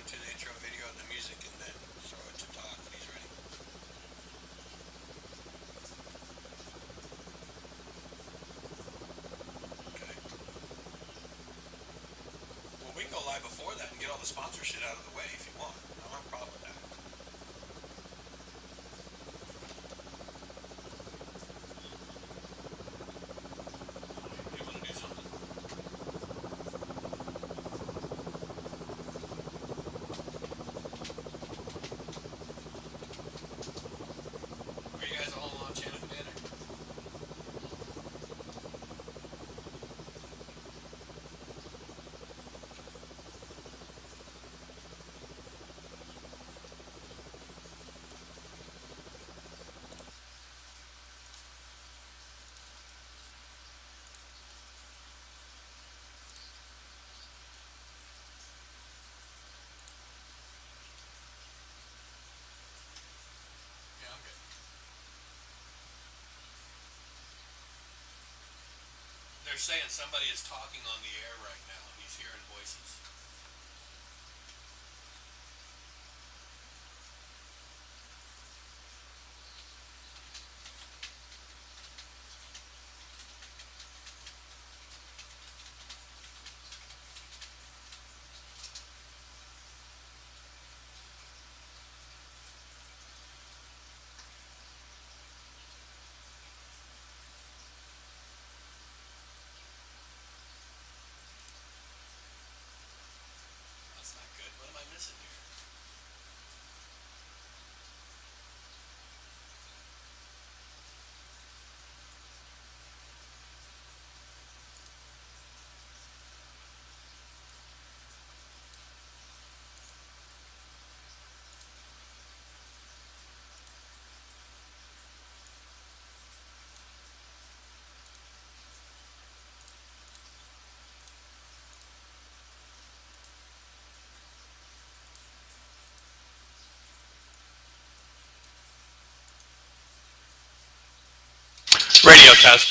to the intro video and the music and then throw it to Todd when he's ready. Okay. Well, we can go live before that and get all the sponsor shit out of the way if you want. I don't have a problem with that. You want to do something? Are you guys all on channel commander? Yeah, I'm good. They're saying somebody is talking on the air right now. He's hearing voices. That's not good. What am I missing here? Radio test.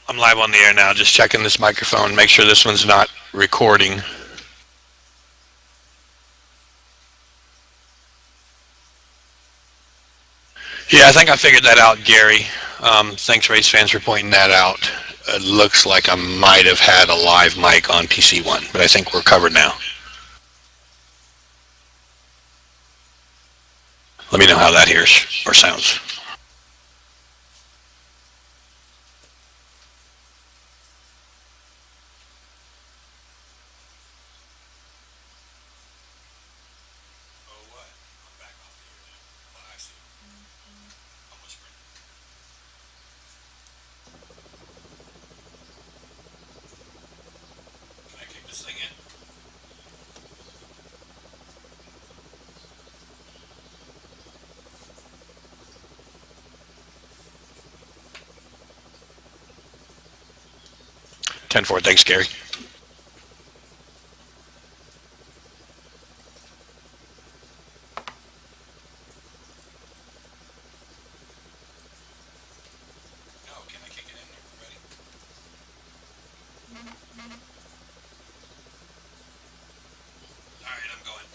I'm live on the air now, just checking this microphone, make sure this one's not recording. Yeah, I think I figured that out, Gary. Thanks, race fans, for pointing that out. It looks like I might have had a live mic on PC1, but I think we're covered now. Let me know how that hears or sounds. Oh, what? I'm back off the air now. Well, I see. I'm whispering. Can I kick this thing in? Ten 4, thanks, Gary. No, can I kick it in? Ready? All right, I'm going.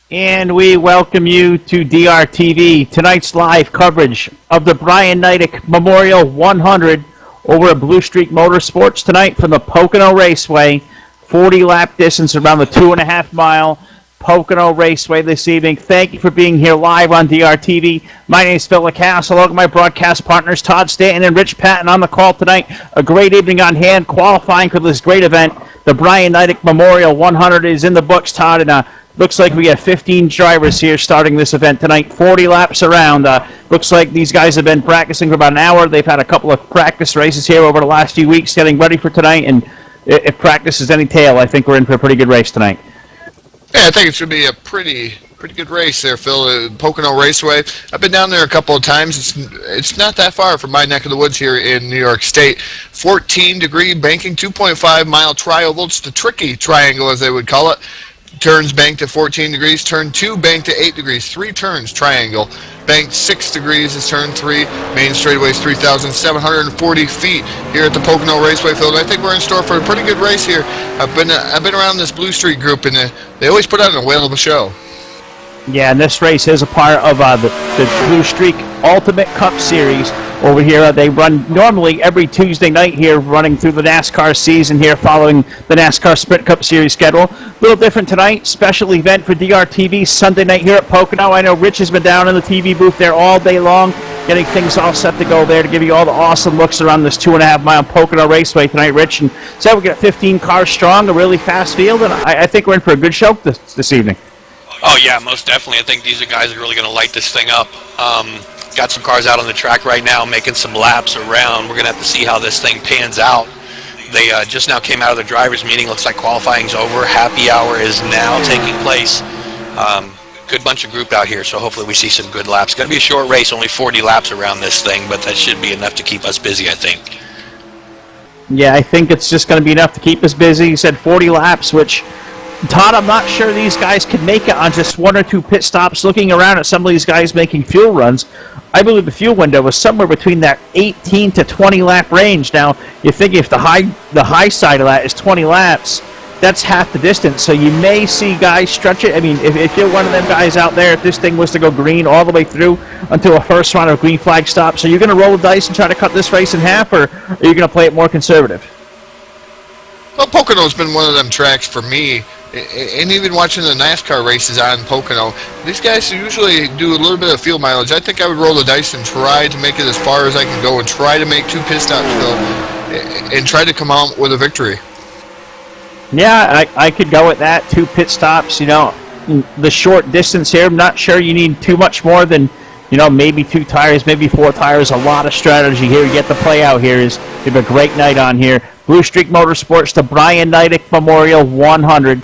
And we welcome you to DRTV, tonight's live coverage of the Brian Neidigh Memorial 100 over at Bluestreet Motorsports tonight from the Pocono Raceway. 40-lap distance around the 2.5-mile Pocono Raceway this evening. Thank you for being here live on DRTV. My name is Phil LaCasse, along with my broadcast partners Todd Stanton and Rich Patton on the call tonight. A great evening on hand, qualifying for this great event. The Brian Neidigh Memorial 100 is in the books, Todd, and looks like we have 15 drivers here starting this event tonight. 40 laps around. Looks like these guys have been practicing for about an hour. They've had a couple of practice races here over the last few weeks getting ready for tonight, and if practice is any tale, I think we're in for a pretty good race tonight. Yeah, I think it's going to be a pretty good race there, Phil. Pocono Raceway. I've been down there a couple of times. It's not that far from my neck of the woods here in New York State. 14-degree banking, 2.5-mile tri-oval. It's the tricky triangle, as they would call it. Turns banked at 14 degrees. Turn 2 banked at 8 degrees. 3 turns triangle. Banked 6 degrees is turn 3. Main straightaway is 3,740 feet here at the Pocono Raceway Field. I think we're in store for a pretty good race here. I've been around this Bluestreet group, and they always put on a whale of a show. Yeah, and this race is a part of the Bluestreet Ultimate Cup Series over here. They run normally every Tuesday night here, running through the NASCAR season here, following the NASCAR Sprint Cup Series schedule. A little different tonight, special event for DRTV Sunday night here at Pocono. I know Rich has been down in the TV booth there all day long, getting things all set to go there to give you all the awesome looks around this 2.5-mile Pocono Raceway tonight, Rich. And so we got 15 cars strong, a really fast field, and I think we're in for a good show this evening. Oh, yeah, most definitely. I think these are guys that are really going to light this thing up. Got some cars out on the track right now making some laps around. We're going to have to see how this thing pans out. They just now came out of the drivers' meeting. Looks like qualifying's over. Happy hour is now taking place. Good bunch of group out here, so hopefully we see some good laps. It's going to be a short race, only 40 laps around this thing, but that should be enough to keep us busy, I think. Yeah, I think it's just going to be enough to keep us busy. You said 40 laps, which, Todd, I'm not sure these guys could make it on just 1 or 2 pit stops. Looking around at some of these guys making fuel runs, I believe the fuel window was somewhere between that 18 to 20 lap range. Now, you think if the high side of that is 20 laps, that's half the distance. So you may see guys stretch it. I mean, if you're one of them guys out there, if this thing was to go green all the way through until a first round of green flag stops, are you going to roll the dice and try to cut this race in half, or are you going to play it more conservative? Well, Pocono's been one of them tracks for me. And even watching the NASCAR races on Pocono, these guys usually do a little bit of field mileage. I think I would roll the dice and try to make it as far as I can go and try to make 2 pit stops, Phil, and try to come out with a victory. Yeah, I could go with that. 2 pit stops, the short distance here. I'm not sure you need too much more than, maybe 2 tires, maybe 4 tires. A lot of strategy here. You get the play out here. You have a great night on here. Bluestreet Motorsports, the Brian Neidigh Memorial 100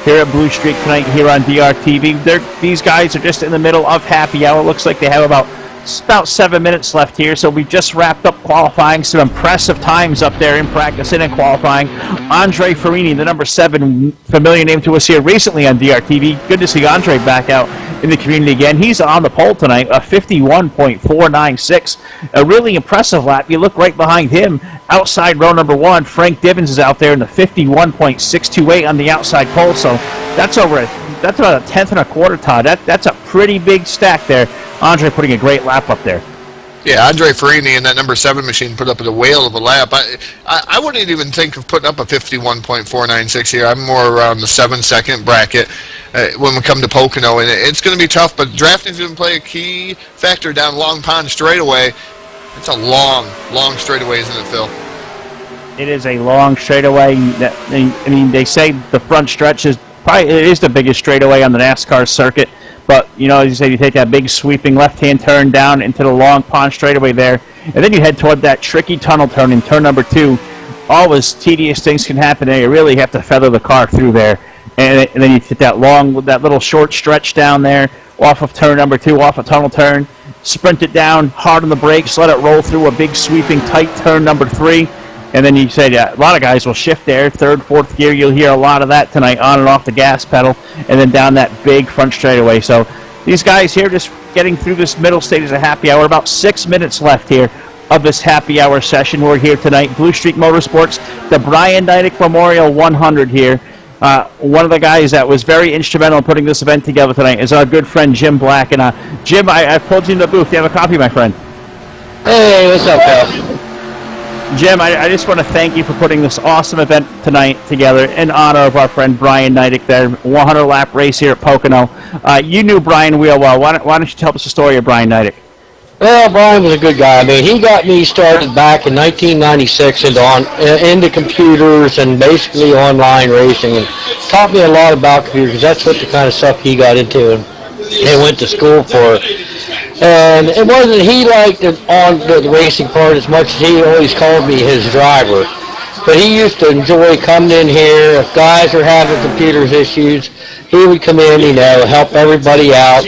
here at Bluestreet tonight here on DRTV. These guys are just in the middle of happy hour. Looks like they have about 7 minutes left here, so we just wrapped up qualifying. Some impressive times up there in practice and in qualifying. Andre Farini, the number 7, familiar name to us here recently on DRTV. Good to see Andre back out in the community again. He's on the pole tonight, a 51.496. A really impressive lap. You look right behind him, outside row number 1, Frank Divins is out there in the 51.628 on the outside pole, so that's about a 10th and a quarter, Todd. That's a pretty big stack there. Andre putting a great lap up there. Yeah, Andre Farini and that number 7 machine put up a whale of a lap. I wouldn't even think of putting up a 51.496 here. I'm more around the 7-second bracket when we come to Pocono, and it's going to be tough, but drafting's going to play a key factor down Long Pond straightaway. It's a long straightaway, isn't it, Phil? It is a long straightaway. I mean, they say the front stretch is the biggest straightaway on the NASCAR circuit. But, as you say, you take that big sweeping left-hand turn down into the Long Pond straightaway there, and then you head toward that tricky tunnel turn in turn number 2. Always tedious things can happen there. You really have to feather the car through there. And then you hit that little short stretch down there off of turn number 2, off a tunnel turn. Sprint it down, hard on the brakes, let it roll through a big sweeping tight turn number 3. And then you say, a lot of guys will shift there, 3rd, 4th gear. You'll hear a lot of that tonight, on and off the gas pedal, and then down that big front straightaway. So these guys here just getting through this middle stages of happy hour. About 6 minutes left here of this happy hour session. We're here tonight, Bluestreet Motorsports, the Brian Neidigh Memorial 100 here. One of the guys that was very instrumental in putting this event together tonight is our good friend Jim Black. And Jim, I've pulled you in the booth. Do you have a copy, my friend? Hey, what's up, pal? Jim, I just want to thank you for putting this awesome event tonight together in honor of our friend Brian Neidigh, their 100-lap race here at Pocono. You knew Brian real well. Why don't you tell us the story of Brian Neidigh? Well, Brian was a good guy. I mean, he got me started back in 1996 into computers and basically online racing, and taught me a lot about computers, because that's what the kind of stuff he got into and went to school for. And it wasn't he liked the racing part as much as he always called me his driver. But he used to enjoy coming in here. If guys are having computers issues, he would come in, help everybody out,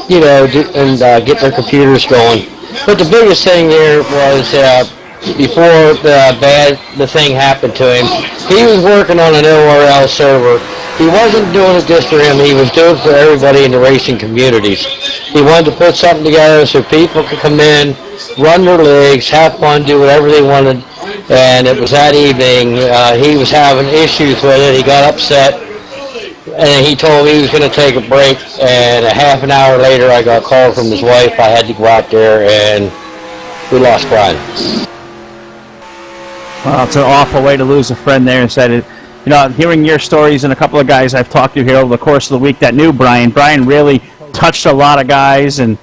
and get their computers going. But the biggest thing there was before the thing happened to him, he was working on an ORL server. He wasn't doing it just for him. He was doing it for everybody in the racing communities. He wanted to put something together so people could come in, run their legs, have fun, do whatever they wanted. And it was that evening, he was having issues with it. He got upset, and he told me he was going to take a break. And a half an hour later, I got a call from his wife. I had to go out there, and we lost Brian. Well, it's an awful way to lose a friend there. Instead, hearing your stories and a couple of guys I've talked to here over the course of the week that knew Brian really touched a lot of guys, and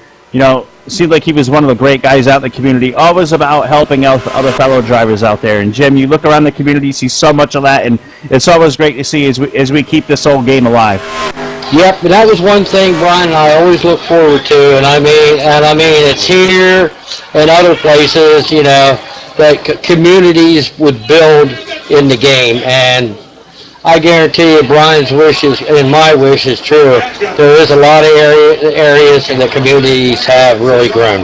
seemed like he was one of the great guys out in the community, always about helping out other fellow drivers out there. And Jim, you look around the community, see so much of that, and it's always great to see as we keep this old game alive. Yep, and that was one thing Brian and I always look forward to, and I mean it's here and other places, that communities would build in the game. And I guarantee you Brian's wishes and my wish is true. There is a lot of areas and the communities have really grown.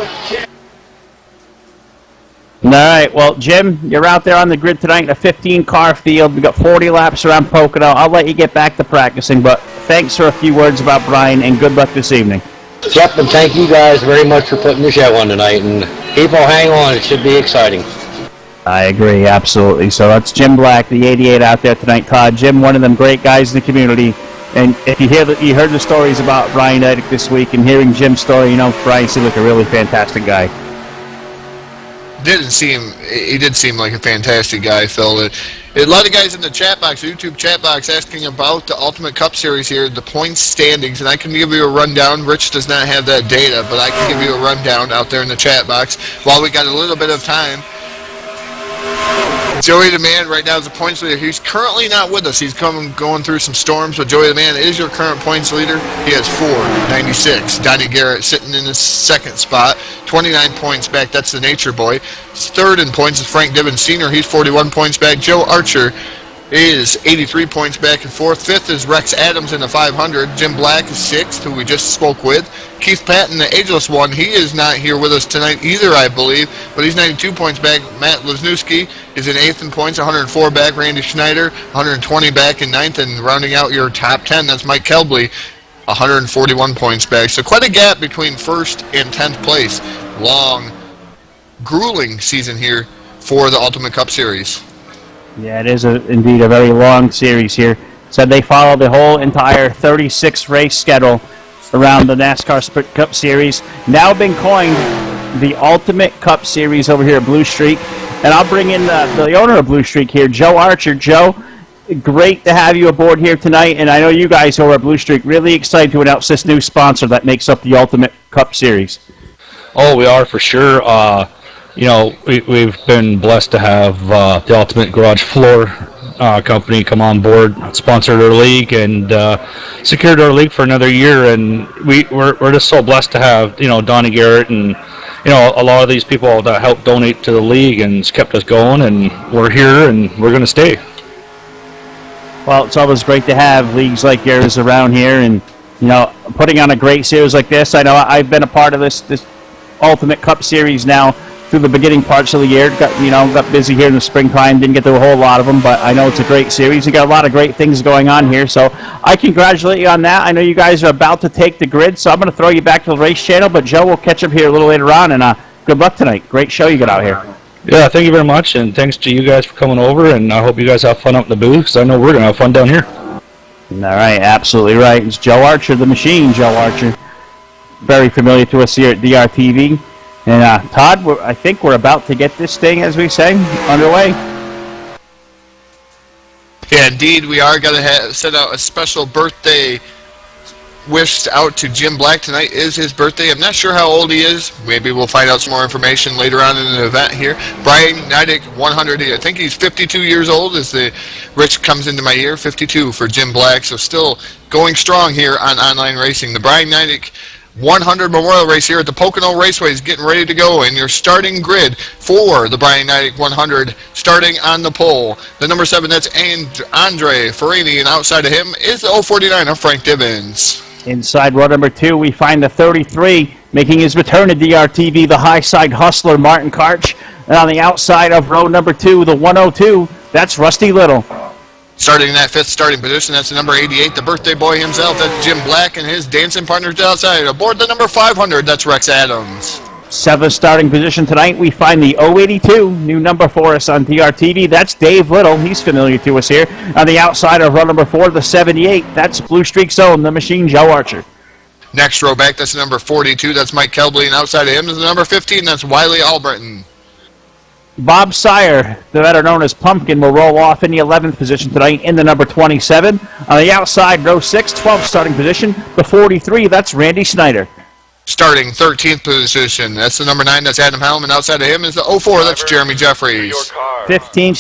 All right, well, Jim, you're out there on the grid tonight in a 15-car field. We've got 40 laps around Pocono. I'll let you get back to practicing, but thanks for a few words about Brian, and good luck this evening. Yep, and thank you guys very much for putting the show on tonight. And people, hang on, it should be exciting. I agree, absolutely. So that's Jim Black, the 88 out there tonight. Todd, Jim, one of them great guys in the community. And if you heard the stories about Brian Neidigh this week, and hearing Jim's story, Brian seemed like a really fantastic guy. He did seem like a fantastic guy, Phil. A lot of guys in the chat box, YouTube chat box, asking about the Ultimate Cup Series here, the points standings, and I can give you a rundown. Rich does not have that data, but I can give you a rundown out there in the chat box while we got a little bit of time. Joey the Man right now is the points leader. He's currently not with us. He's going through some storms, but Joey the Man is your current points leader. He has 496. Donnie Garrett sitting in his second spot, 29 points back. That's the Nature Boy. Third in points is Frank Divin Sr. He's 41 points back. Joe Archer is 83 points back and fourth. Fifth is Rex Adams in the 500. Jim Black is sixth, who we just spoke with. Keith Patton, the ageless one, he is not here with us tonight either, I believe, but he's 92 points back. Matt Lesniewski is in eighth in points, 104 back. Randy Schneider, 120 back in ninth, and rounding out your top 10, that's Mike Kelbley, 141 points back. So quite a gap between first and 10th place. Long, grueling season here for the Ultimate Cup Series. Yeah, it is indeed a very long series here. So they follow the whole entire 36 race schedule around the NASCAR Sprint Cup Series, now been coined the Ultimate Cup Series over here at Bluestreet. And I'll bring in the owner of Bluestreet here, Joe Archer. Joe, great to have you aboard here tonight, and I know you guys over at Bluestreet really excited to announce this new sponsor that makes up the Ultimate Cup Series. Oh, we are for sure. We've been blessed to have the Ultimate Garage Floor company come on board, sponsored our league, and secured our league for another year. And we're just so blessed to have Donnie Garrett and a lot of these people that helped donate to the league and it's kept us going. And we're here and we're going to stay. Well, it's always great to have leagues like yours around here, and putting on a great series like this. I know I've been a part of this Ultimate Cup Series now through the beginning parts of the year. Got busy here in the springtime, didn't get to a whole lot of them, but I know it's a great series. You got a lot of great things going on here, so I congratulate you on that. I know you guys are about to take the grid, so I'm going to throw you back to the race channel, but Joe will catch up here a little later on, and good luck tonight. Great show you got out here. Yeah, thank you very much, and thanks to you guys for coming over, and I hope you guys have fun up in the booth, because I know we're going to have fun down here. All right, absolutely right. It's Joe Archer, the machine, Joe Archer. Very familiar to us here at DRTV. And Todd, I think we're about to get this thing, as we say, underway. Yeah, indeed, we are going to send out a special birthday wish out to Jim Black. Tonight is his birthday. I'm not sure how old he is. Maybe we'll find out some more information later on in the event here. Brian Neidigh, 100. I think he's 52 years old as the Rich comes into my ear. 52 for Jim Black, so still going strong here on online racing. The Brian Neidigh 100 Memorial Race here at the Pocono Raceway is getting ready to go, and your starting grid for the Brian Neidigh 100 starting on the pole. The number 7, that's Andre Farini, and outside of him is the 049 of Frank Divins. Inside row number 2, we find the 33 making his return to DRTV, the high side hustler, Martin Karch. And on the outside of row number 2, the 102, that's Rusty Little. Starting in that 5th starting position, that's the number 88, the birthday boy himself. That's Jim Black and his dancing partners outside. Aboard the number 500, that's Rex Adams. 7th starting position tonight, we find the 082, new number for us on DRTV. That's Dave Little. He's familiar to us here. On the outside of row number 4, the 78, that's Bluestreet Zone, the machine, Joe Archer. Next row back, that's the number 42, that's Mike Kelbley, and outside of him is the number 15, that's Wiley Albritton. Bob Sire, the better known as Pumpkin, will roll off in the 11th position tonight in the number 27. On the outside, row 6, 12th starting position, the 43, that's Randy Snyder. Starting 13th position, that's the number 9, that's Adam Helm, and outside of him is the 04, that's Jeremy Jeffries. 15th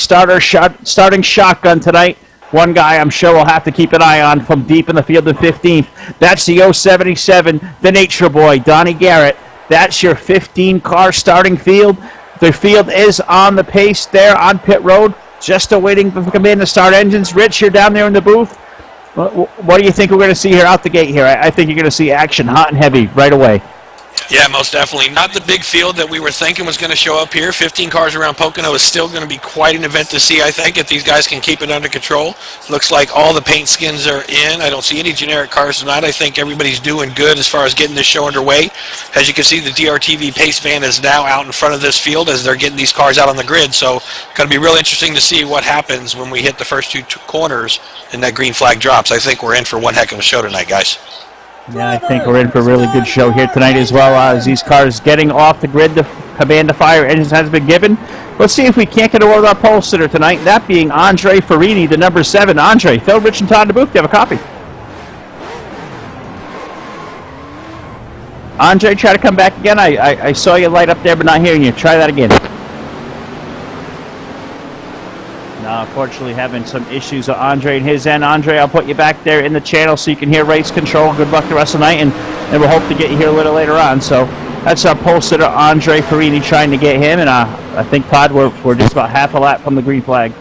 starting shotgun tonight. One guy I'm sure we'll have to keep an eye on from deep in the field in 15th. That's the 077, the Nature Boy, Donnie Garrett. That's your 15-car starting field. The field is on the pace there on pit road, just awaiting to come in to start engines. Rich, you're down there in the booth. What do you think we're going to see here out the gate here? I think you're going to see action hot and heavy right away. Yeah, most definitely. Not the big field that we were thinking was going to show up here. 15 cars around Pocono is still going to be quite an event to see, I think, if these guys can keep it under control. Looks like all the paint skins are in. I don't see any generic cars tonight. I think everybody's doing good as far as getting this show underway. As you can see, the DRTV Pace van is now out in front of this field as they're getting these cars out on the grid. So it's going to be real interesting to see what happens when we hit the first two corners and that green flag drops. I think we're in for one heck of a show tonight, guys. Yeah, I think we're in for a really good show here tonight as well. As these cars getting off the grid, the command to fire engines has been given. Let's see if we can't get a word with our pole sitter tonight, that being Andre Farini, the number 7. Andre, Phil, Rich, and Todd in the booth, do you have a copy? Andre, try to come back again. I saw you light up there, but not hearing you. Try that again. No, unfortunately having some issues with Andre and his end. Andre, I'll put you back there in the channel so you can hear race control. Good luck the rest of the night, and we'll hope to get you here a little later on. So that's our pole sitter, Andre Farini, trying to get him, and I think, Todd, we're just about half a lap from the green flag.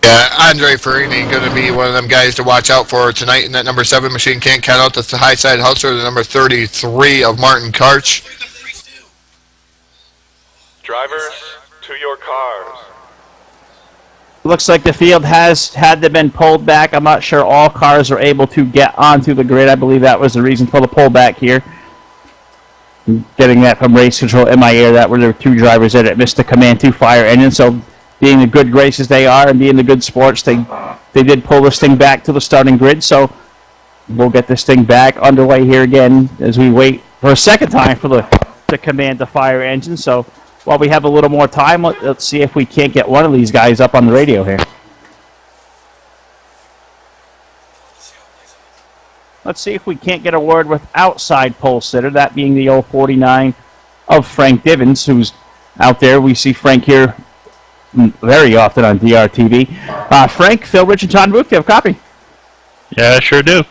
Yeah, Andre Farini going to be one of them guys to watch out for tonight in that number 7 machine. Can't count out. That's the high side hustler, the number 33 of Martin Karch. Drivers, to your cars. Looks like the field had to been pulled back. I'm not sure all cars are able to get onto the grid. I believe that was the reason for the pullback here. Getting that from race control in my ear, that were there were 2 drivers that missed the command to fire engine. So being the good graces they are and being the good sports, they did pull this thing back to the starting grid. So we'll get this thing back underway here again as we wait for a second time for the command to fire engine. So while we have a little more time, let's see if we can't get one of these guys up on the radio here. Let's see if we can't get a word with outside pole sitter, that being the 049 of Frank Divins, who's out there. We see Frank here very often on DRTV. Frank, Phil, Rich, and John Booth, do you have a copy? Yeah, I sure do.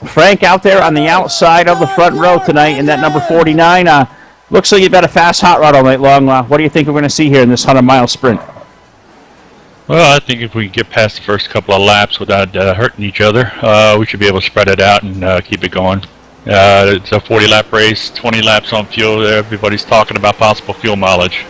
Frank out there on the outside of the front row tonight in that number 49. Looks like you've got a fast hot rod all night long. What do you think we're going to see here in this 100-mile sprint? Well, I think if we get past the first couple of laps without hurting each other, we should be able to spread it out and keep it going. It's a 40-lap race, 20 laps on fuel. Everybody's talking about possible fuel mileage.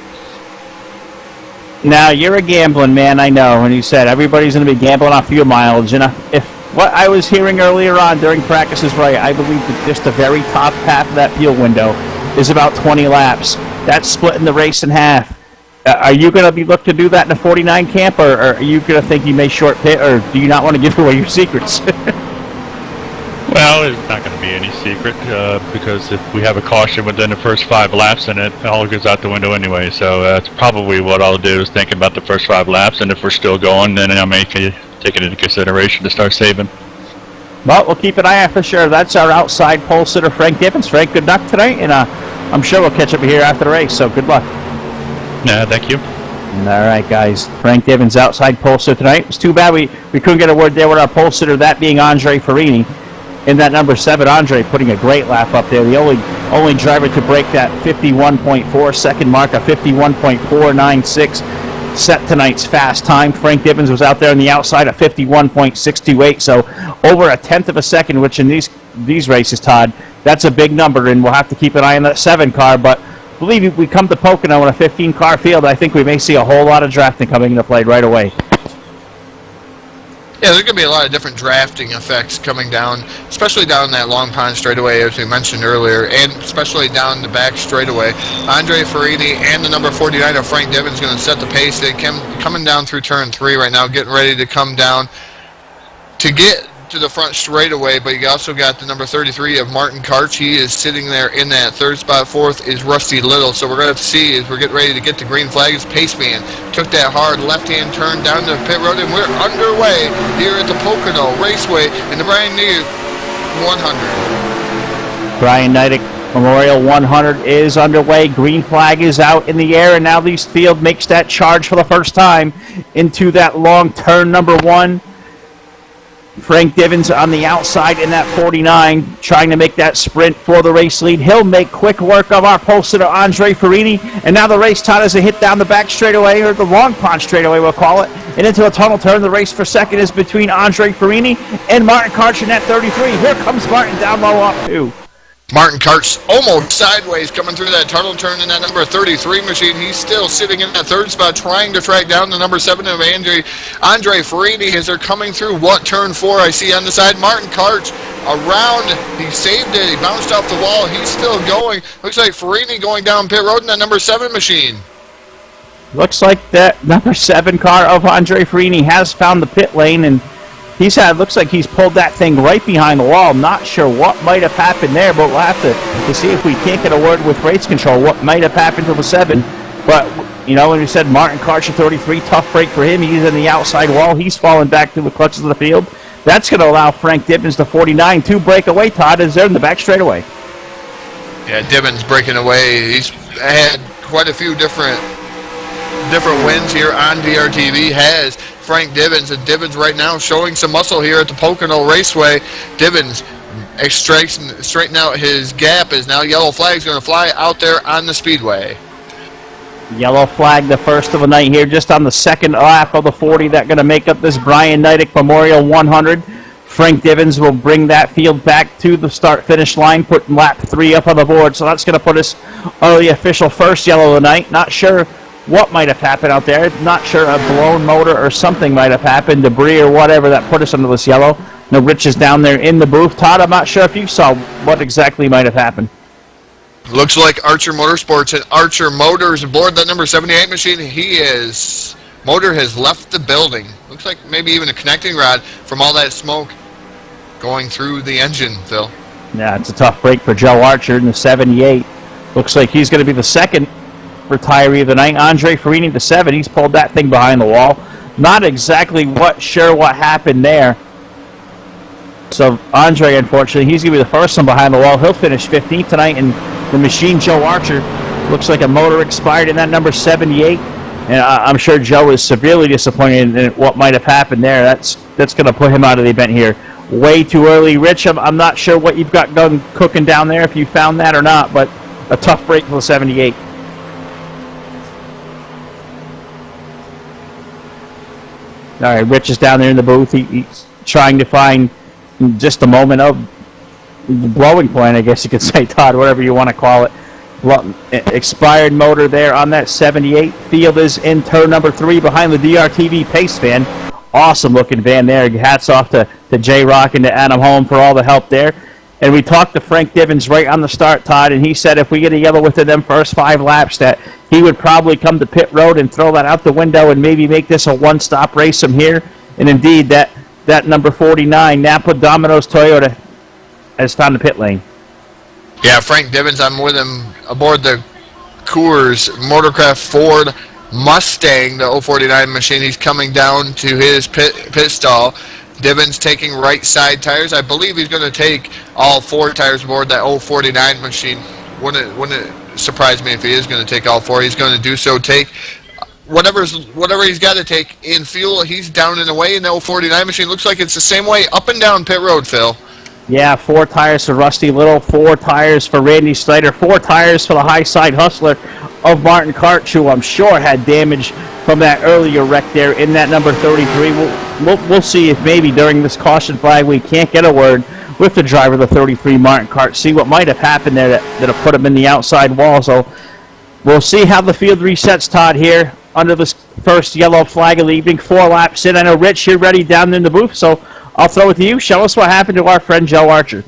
Now, you're a gambling man, I know, and you said everybody's going to be gambling on fuel mileage. And if what I was hearing earlier on during practice is right, I believe that just the very top half of that fuel window is about 20 laps. That's splitting the race in half. Are you going to be looking to do that in the 49 camp, or are you going to think you may short pit, or do you not want to give away your secrets? Well, it's not going to be any secret because if we have a caution within the first 5 laps, then it all goes out the window anyway. So that's probably what I'll do is think about the first 5 laps, and if we're still going, then I may take it into consideration to start saving. Well, we'll keep an eye out for sure. That's our outside pole sitter, Frank Gibbons. Frank, good luck tonight, and I'm sure we'll catch up here after the race, so good luck. Yeah, thank you. All right, guys. Frank Gibbons, outside pole sitter tonight. It's too bad we couldn't get a word there with our pole sitter, that being Andre Farini. In that number 7, Andre putting a great lap up there. The only driver to break that 51.4 second mark, a 51.496, set tonight's fast time. Frank Gibbons was out there on the outside, a 51.628, so over a tenth of a second, which in these races, Todd, that's a big number, and we'll have to keep an eye on that 7 car, but I believe if we come to Pocono in a 15-car field, I think we may see a whole lot of drafting coming into play right away. Yeah, there's going to be a lot of different drafting effects coming down, especially down that Long Pond straightaway, as we mentioned earlier, and especially down the back straightaway. Andre Farini and the number 49 of Frank Gibbons going to set the pace. They coming down through turn 3 right now, getting ready to come down to get to the front straightaway, but you also got the number 33 of Martin Karch. He is sitting there in that 3rd spot. 4th is Rusty Little. So we're going to have to see as we're getting ready to get the green flag. His pace van took that hard left-hand turn down the pit road, and we're underway here at the Pocono Raceway in the Brian Neidigh 100. Brian Neidigh Memorial 100 is underway. Green flag is out in the air, and now Lee's Field makes that charge for the first time into that long turn number 1. Frank Gibbons on the outside in that 49, trying to make that sprint for the race lead. He'll make quick work of our pole sitter, Andre Farini. And now the race, Todd, as they hit down the back straightaway, or the Long Pond straightaway, we'll call it, and into a tunnel turn. The race for second is between Andre Farini and Martin Karch in that 33. Here comes Martin down low off 2. Martin Karch almost sideways coming through that tunnel turn in that number 33 machine. He's still sitting in that 3rd spot trying to track down the number 7 of Andre Farini as they're coming through what turn 4 I see on the side. Martin Karch around. He saved it. He bounced off the wall. He's still going. Looks like Farini going down pit road in that number 7 machine. Looks like that number 7 car of Andre Farini has found the pit lane, and looks like he's pulled that thing right behind the wall. Not sure what might have happened there, but we'll have to see if we can't get a word with race control what might have happened to the 7. But, you know, when we said Martin Karch at 33, tough break for him. He's in the outside wall. He's falling back to the clutches of the field. That's going to allow Frank Gibbons, the 49, to break away. Todd is there in the back straightaway. Yeah, Gibbons breaking away. He's had quite a few different wins here on DRTV. Has Frank Gibbons, and Gibbons right now showing some muscle here at the Pocono Raceway. Gibbons straighten out his gap as now yellow flag's going to fly out there on the speedway. Yellow flag, the first of the night here, just on the 2nd lap of the 40 that going to make up this Brian Neidigh Memorial 100. Frank Gibbons will bring that field back to the start-finish line, putting lap 3 up on the board. So that's going to put us on the official first yellow of the night. Not sure what might have happened out there. Not sure, a blown motor or something might have happened, debris or whatever that put us under this yellow. No, Rich is down there in the booth. Todd, I'm not sure if you saw what exactly might have happened. Looks like Archer Motorsports and Archer Motors aboard that number 78 machine. Motor has left the building. Looks like maybe even a connecting rod from all that smoke going through the engine, Phil. Yeah, it's a tough break for Joe Archer in the 78. Looks like he's going to be the second retiree of the night. Andre Farini, the 7, he's pulled that thing behind the wall. Not exactly sure what happened there. So Andre, unfortunately, he's going to be the first one behind the wall. He'll finish 15th tonight, and the machine, Joe Archer, looks like a motor expired in that number 78. And I'm sure Joe is severely disappointed in what might have happened there. That's going to put him out of the event here way too early. Rich, I'm not sure what you've got cooking down there, if you found that or not, but a tough break for the 78. All right, Rich is down there in the booth. He's trying to find just a moment of the blowing point, I guess you could say, Todd, whatever you want to call it. Expired motor there on that 78. Field is in turn number 3 behind the DRTV pace van. Awesome looking van there. Hats off to J-Rock and to Adam Holm for all the help there. And we talked to Frank Divins right on the start, Todd, and he said if we get a yellow within them first 5 laps that he would probably come to pit road and throw that out the window and maybe make this a one-stop race from here. And indeed, that number 49, Napa Domino's Toyota, has found the pit lane. Yeah, Frank Divins, I'm with him aboard the Coors Motorcraft Ford Mustang, the 049 machine. He's coming down to his pit stall. Divins taking right side tires. I believe he's going to take all 4 tires aboard that 049 machine. Wouldn't it surprise me if he is going to take all 4? He's going to do so. Take whatever he's got to take in fuel. He's down and away in the 049 machine. Looks like it's the same way up and down pit road, Phil. Yeah, 4 tires for Rusty Little, 4 tires for Randy Snyder, 4 tires for the high side hustler of Martin Karch, who I'm sure had damage from that earlier wreck there in that number 33. We'll see if maybe during this caution flag we can't get a word with the driver of the 33, Martin Karch, see what might have happened there that'll put him in the outside wall. So we'll see how the field resets, Todd, here under this first yellow flag of the evening. 4 laps in. I know, Rich, you're ready down in the booth, so I'll throw it to you. Show us what happened to our friend Joe Archer.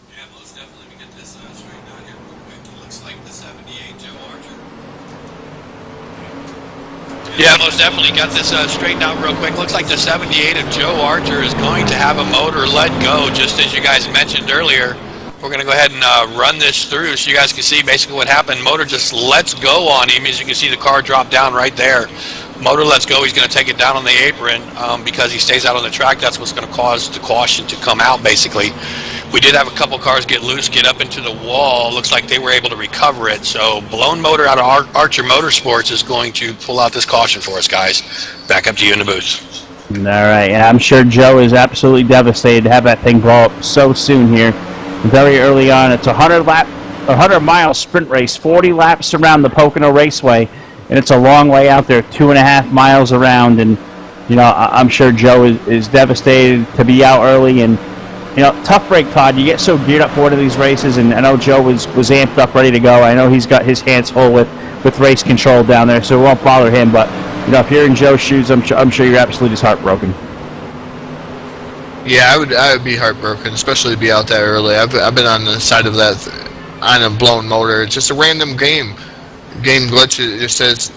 Yeah, most definitely. We get this straightened out here real quick. It looks like the 78 Joe Archer. Yeah, most definitely got this straightened out real quick. Looks like the 78 of Joe Archer is going to have a motor let go, just as you guys mentioned earlier. We're going to go ahead and run this through so you guys can see basically what happened. Motor just lets go on him. As you can see, the car drop down right there. Motor lets go. He's going to take it down on the apron because he stays out on the track. That's what's going to cause the caution to come out, basically. We did have a couple cars get loose, get up into the wall. Looks like they were able to recover it. So blown motor out of Archer Motorsports is going to pull out this caution for us, guys. Back up to you in the booth. All right, yeah, I'm sure Joe is absolutely devastated to have that thing blow up so soon here. Very early on. It's a 100-mile sprint race, 40 laps around the Pocono Raceway. And it's a long way out there, 2.5 miles around, and I'm sure Joe is devastated to be out early. And tough break, Todd. You get so geared up for one of these races, and I know Joe was amped up, ready to go. I know he's got his hands full with race control down there, so it won't bother him. But if you're in Joe's shoes, I'm sure you're absolutely just heartbroken. Yeah, I would be heartbroken, especially to be out that early. I've been on the side of that on a blown motor. It's just a random game glitch. It just says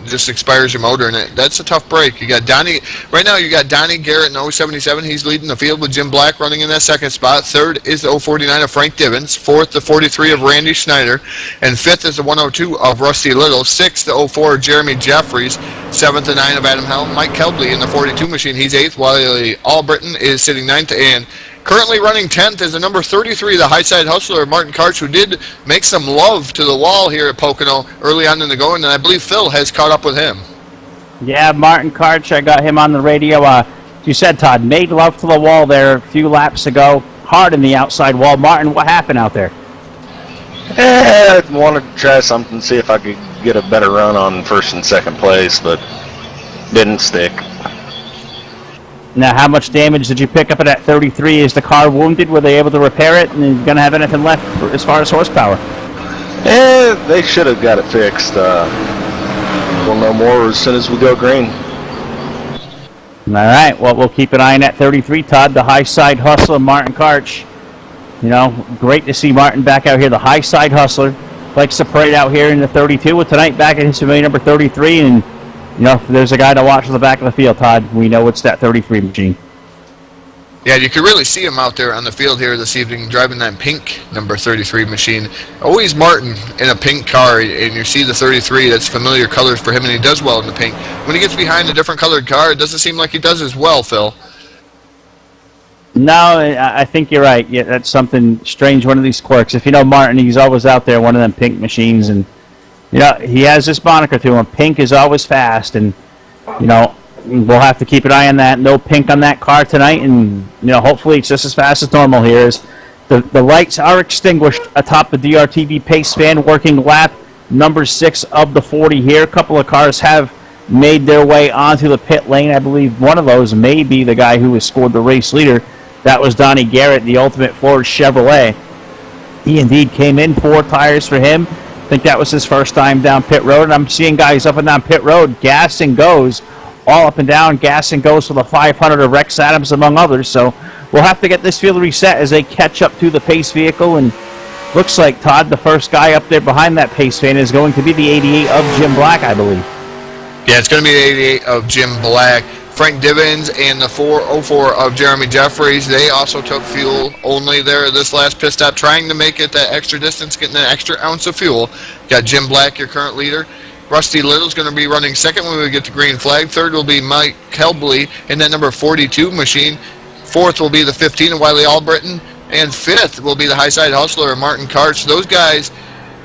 just expires your motor, and that's a tough break. You got Donnie right now. You got Donnie Garrett in 077. He's leading the field with Jim Black running in that second spot. Third is the 049 of Frank Divins. Fourth, the 43 of Randy Schneider, and fifth is the 102 of Rusty Little. Sixth, the 04 of Jeremy Jeffries. Seventh and 9 of Adam Helm. Mike Kelbley in the 42 machine. He's eighth, while All-Britain is sitting ninth, and currently running 10th is the number 33, the high-side hustler, Martin Karch, who did make some love to the wall here at Pocono early on in the going, and I believe Phil has caught up with him. Yeah, Martin Karch, I got him on the radio. You said, Todd, made love to the wall there a few laps ago, hard in the outside wall. Martin, what happened out there? I wanted to try something, see if I could get a better run on first and second place, but didn't stick. Now, how much damage did you pick up at that 33? Is the car wounded? Were they able to repair it? And going to have anything left as far as horsepower? They should have got it fixed. We'll know more as soon as we go green. All right. Well, we'll keep an eye on that 33, Todd, the high side hustler, Martin Karch. Great to see Martin back out here, the high side hustler. Likes to parade out here in the 32. Well, tonight back at his familiar number 33, and if there's a guy to watch at the back of the field, Todd, we know it's that 33 machine. Yeah, you can really see him out there on the field here this evening driving that pink number 33 machine. Always Martin in a pink car, and you see the 33. That's familiar colors for him, and he does well in the pink. When he gets behind a different colored car, it doesn't seem like he does as well, Phil. No, I think you're right. Yeah, that's something strange, one of these quirks. If you know Martin, he's always out there, one of them pink machines, and he has this moniker to him. Pink is always fast, and we'll have to keep an eye on that. No pink on that car tonight, and hopefully it's just as fast as normal here. As the lights are extinguished atop the DRTV pace fan, working lap number 6 of the 40 here. A couple of cars have made their way onto the pit lane. I believe one of those may be the guy who has scored the race leader. That was Donnie Garrett, the Ultimate Ford Chevrolet. He indeed came in, 4 tires for him. I think that was his first time down pit road, and I'm seeing guys up and down pit road. Gas and goes all up and down. Gasson goes for the 500 of Rex Adams, among others. So we'll have to get this field reset as they catch up to the pace vehicle. And looks like, Todd, the first guy up there behind that pace van is going to be the 88 of Jim Black, I believe. Yeah, it's going to be the 88 of Jim Black. Frank Divins and the 404 of Jeremy Jeffries, they also took fuel only there this last pit stop, trying to make it that extra distance, getting an extra ounce of fuel. Got Jim Black, your current leader. Rusty Little's going to be running second when we get the green flag. Third will be Mike Kelbley in that number 42 machine. Fourth will be the 15 of Wiley Albritton. And fifth will be the High-Side Hustler of Martin Karch. Those guys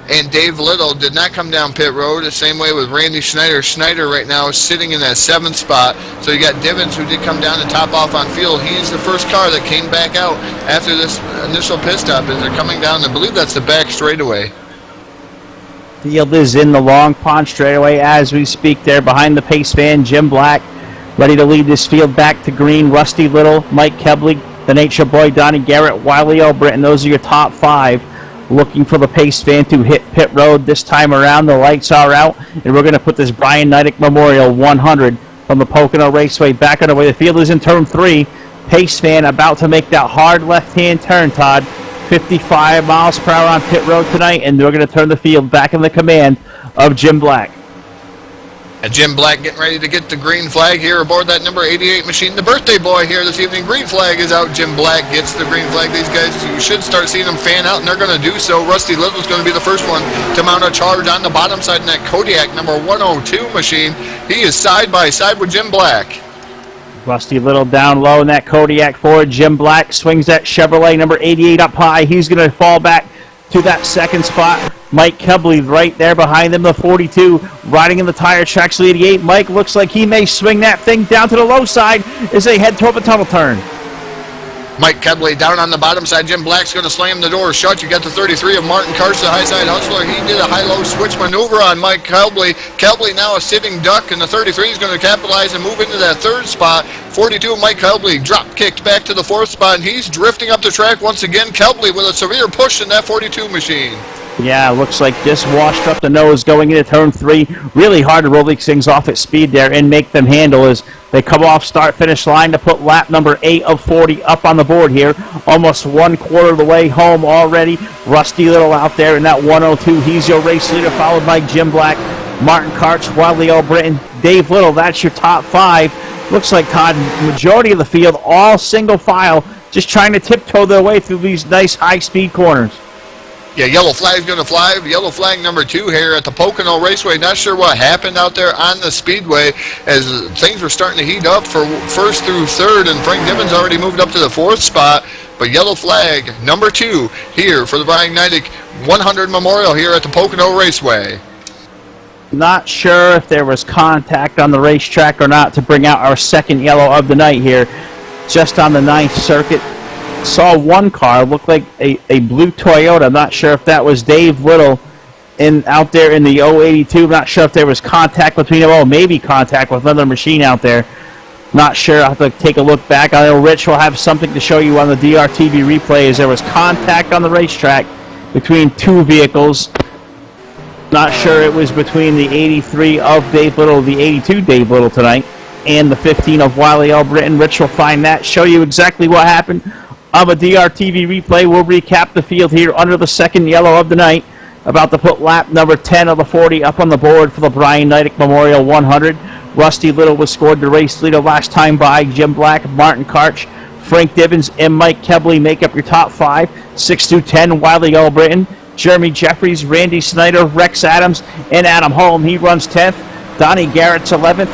and Dave Little did not come down pit road. The same way with Randy Schneider. Schneider right now is sitting in that 7th spot. So you got Divins, who did come down and top off on field. He's the first car that came back out after this initial pit stop as they're coming down. I believe that's the back straightaway. Field is in the Long Pond straightaway as we speak there behind the pace van. Jim Black ready to lead this field back to green. Rusty Little, Mike Kebley, the Nature Boy, Donnie Garrett, Wiley Albritton. Those are your top 5. Looking for the pace van to hit pit road this time around. The lights are out, and we're going to put this Brian Neidigh Memorial 100 from the Pocono Raceway back on the way. The field is in turn 3. Pace van about to make that hard left-hand turn, Todd. 55 miles per hour on pit road tonight, and we're going to turn the field back in the command of Jim Black. And Jim Black getting ready to get the green flag here aboard that number 88 machine. The birthday boy here this evening. Green flag is out. Jim Black gets the green flag. These guys, you should start seeing them fan out, and they're going to do so. Rusty Little's going to be the first one to mount a charge on the bottom side in that Kodiak number 102 machine. He is side by side with Jim Black. Rusty Little down low in that Kodiak Ford. Jim Black swings that Chevrolet number 88 up high. He's going to fall back to that 2nd spot. Mike Kebley right there behind him, the 42, riding in the tire tracks, the 88. Mike looks like he may swing that thing down to the low side as they head toward the tunnel turn. Mike Kebley down on the bottom side. Jim Black's going to slam the door shut. You got the 33 of Martin Karch, the high-side hustler. He did a high-low switch maneuver on Mike Kebley. Kebley now a sitting duck, and the 33 is going to capitalize and move into that 3rd spot. 42, Mike Kebley drop-kicked back to the 4th spot, and he's drifting up the track once again. Kebley with a severe push in that 42 machine. Yeah, looks like just washed up the nose going into turn 3. Really hard to roll these things off at speed there and make them handle as they come off start-finish line to put lap number 8 of 40 up on the board here. Almost 1/4 of the way home already. Rusty Little out there in that 102. He's your race leader, followed by Jim Black, Martin Karch, Wiley Albritton, Dave Little. That's your top 5. Looks like, Todd, majority of the field, all single file, just trying to tiptoe their way through these nice high-speed corners. Yeah, yellow flag's going to fly. Yellow flag number 2 here at the Pocono Raceway. Not sure what happened out there on the speedway as things were starting to heat up for 1st through 3rd, and Frank Divins already moved up to the 4th spot. But yellow flag number 2 here for the Brian Neidigh 100 Memorial here at the Pocono Raceway. Not sure if there was contact on the racetrack or not to bring out our 2nd yellow of the night here, just on the 9th circuit. Saw one car, looked like a blue Toyota. I'm not sure if that was Dave Little out there in the 082. I'm not sure if there was contact between them. Oh, maybe contact with another machine out there. Not sure. I'll have to take a look back. I know Rich will have something to show you on the DRTV replay as there was contact on the racetrack between 2 vehicles. Not sure it was between the 83 of Dave Little, the 82 Dave Little tonight, and the 15 of Wiley Albritton. Rich will find that, show you exactly what happened. On the DRTV replay, we'll recap the field here under the 2nd yellow of the night. About to put lap number 10 of the 40 up on the board for the Brian Neidigh Memorial 100. Rusty Little was scored the race leader last time by. Jim Black, Martin Karch, Frank Divins, and Mike Kebley make up your top 5. 6 through 10, Wiley Albritton, Jeremy Jeffries, Randy Snyder, Rex Adams, and Adam Holm. He runs 10th. Donnie Garrett's 11th.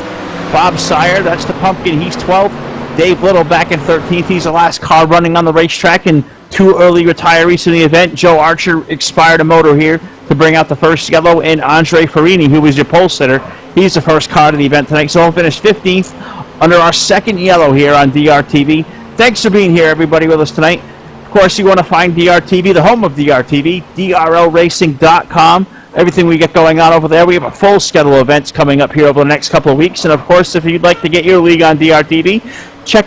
Bob Sire, that's the pumpkin, he's 12th. Dave Little back in 13th. He's the last car running on the racetrack, and 2 early retirees in the event. Joe Archer expired a motor here to bring out the 1st yellow, and Andre Farini, who was your pole sitter, he's the first car to the event tonight. So he'll finish 15th under our 2nd yellow here on DRTV. Thanks for being here, everybody, with us tonight. Of course, you want to find DRTV, the home of DRTV, drlracing.com. Everything we get going on over there. We have a full schedule of events coming up here over the next couple of weeks. And, of course, if you'd like to get your league on DRTV,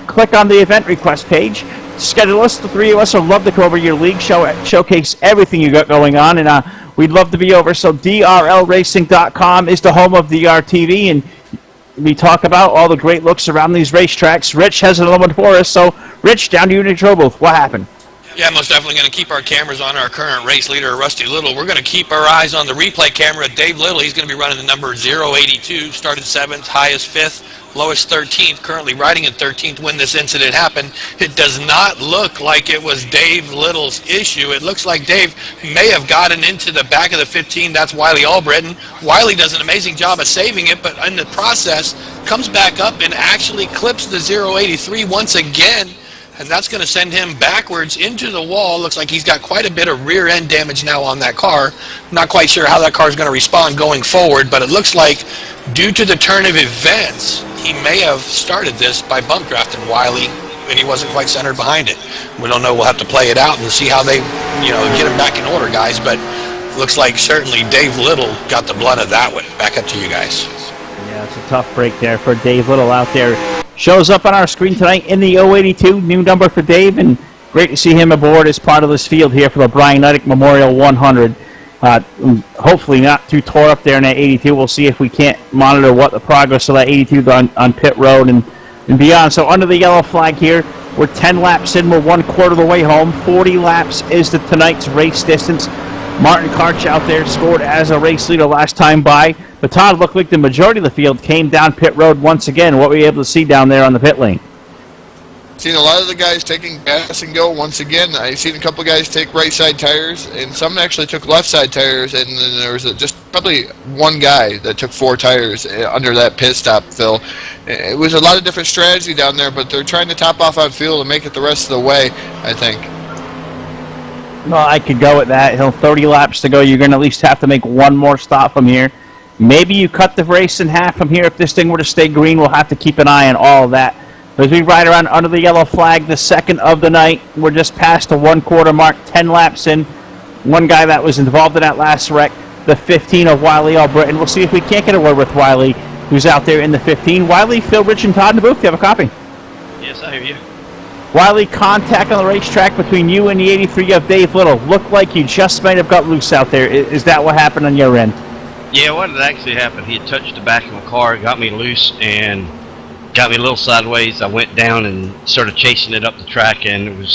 click on the event request page. Schedule us. The 3 of us would love to come over your league, showcase everything you got going on. And we'd love to be over. So drlracing.com is the home of DRTV. And we talk about all the great looks around these racetracks. Rich has another one for us. So, Rich, down to you in the control booth. What happened? Yeah, most definitely going to keep our cameras on our current race leader, Rusty Little. We're going to keep our eyes on the replay camera. Dave Little, he's going to be running the number 082, started 7th, highest 5th, lowest 13th, currently riding in 13th when this incident happened. It does not look like it was Dave Little's issue. It looks like Dave may have gotten into the back of the 15. That's Wiley Albritton. Wiley does an amazing job of saving it, but in the process comes back up and actually clips the 083 once again. And that's going to send him backwards into the wall. Looks like he's got quite a bit of rear end damage now on that car. Not quite sure how that car is going to respond going forward, but it looks like due to the turn of events, he may have started this by bump drafting Wiley, and he wasn't quite centered behind it. We don't know. We'll have to play it out and see how they, get him back in order, guys. But looks like certainly Dave Little got the blood of that one. Back up to you guys. Yeah, it's a tough break there for Dave Little out there. Shows up on our screen tonight in the 082, new number for Dave, and great to see him aboard as part of this field here for the Brian Neidigh Memorial 100. Hopefully not too tore up there in that 82. We'll see if we can't monitor what the progress of that 82 on pit road and beyond. So under the yellow flag here, we're 10 laps in. We're 1/4 of the way home. 40 laps is tonight's race distance. Martin Karch out there scored as a race leader last time by. But Todd, looked like the majority of the field came down pit road once again. What were you able to see down there on the pit lane? Seen a lot of the guys taking gas and go once again. I've seen a couple of guys take right side tires, and some actually took left side tires, and then there was just probably one guy that took 4 tires under that pit stop, Phil. It was a lot of different strategy down there, but they're trying to top off on fuel and make it the rest of the way, I think. Well, I could go with that. 30 laps to go. You're going to at least have to make one more stop from here. Maybe you cut the race in half from here. If this thing were to stay green, we'll have to keep an eye on all of that. As we ride around under the yellow flag, the second of the night, we're just past the 1/4 mark, 10 laps in. One guy that was involved in that last wreck, the 15 of Wiley Albritton. We'll see if we can't get a word with Wiley, who's out there in the 15. Wiley, Phil, Rich, and Todd in the booth. Do you have a copy? Yes, I hear you. Wiley, contact on the racetrack between you and the 83 of Dave Little. Looked like you just might have got loose out there. Is that what happened on your end? Yeah, what had actually happened, he had touched the back of my car, got me loose, and got me a little sideways. I went down and started chasing it up the track, and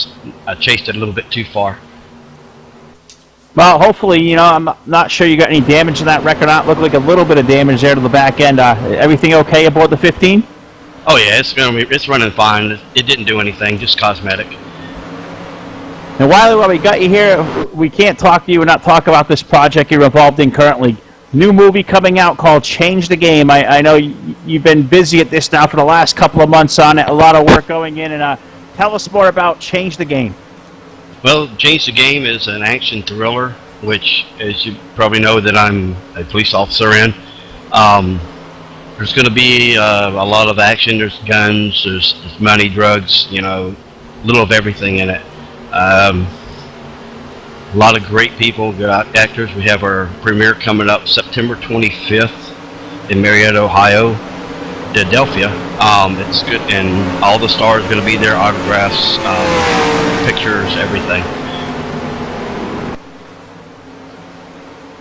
I chased it a little bit too far. Well, hopefully, I'm not sure you got any damage in that wreck or not. Looked like a little bit of damage there to the back end. Everything okay aboard the 15? Oh yeah, it's running fine. It didn't do anything, just cosmetic. Now, Wiley, while we got you here, we can't talk to you and not talk about this project you're involved in currently. New movie coming out called Change the Game. I know you've been busy at this now for the last couple of months on it. A lot of work going in. And tell us more about Change the Game. Well, Change the Game is an action thriller, which, as you probably know, that I'm a police officer in. There's going to be a lot of action. There's guns, there's money, drugs, a little of everything in it. A lot of great people, good actors. We have our premiere coming up September 25th in Marietta, Ohio, Philadelphia. It's good, and all the stars are going to be there, autographs, pictures, everything.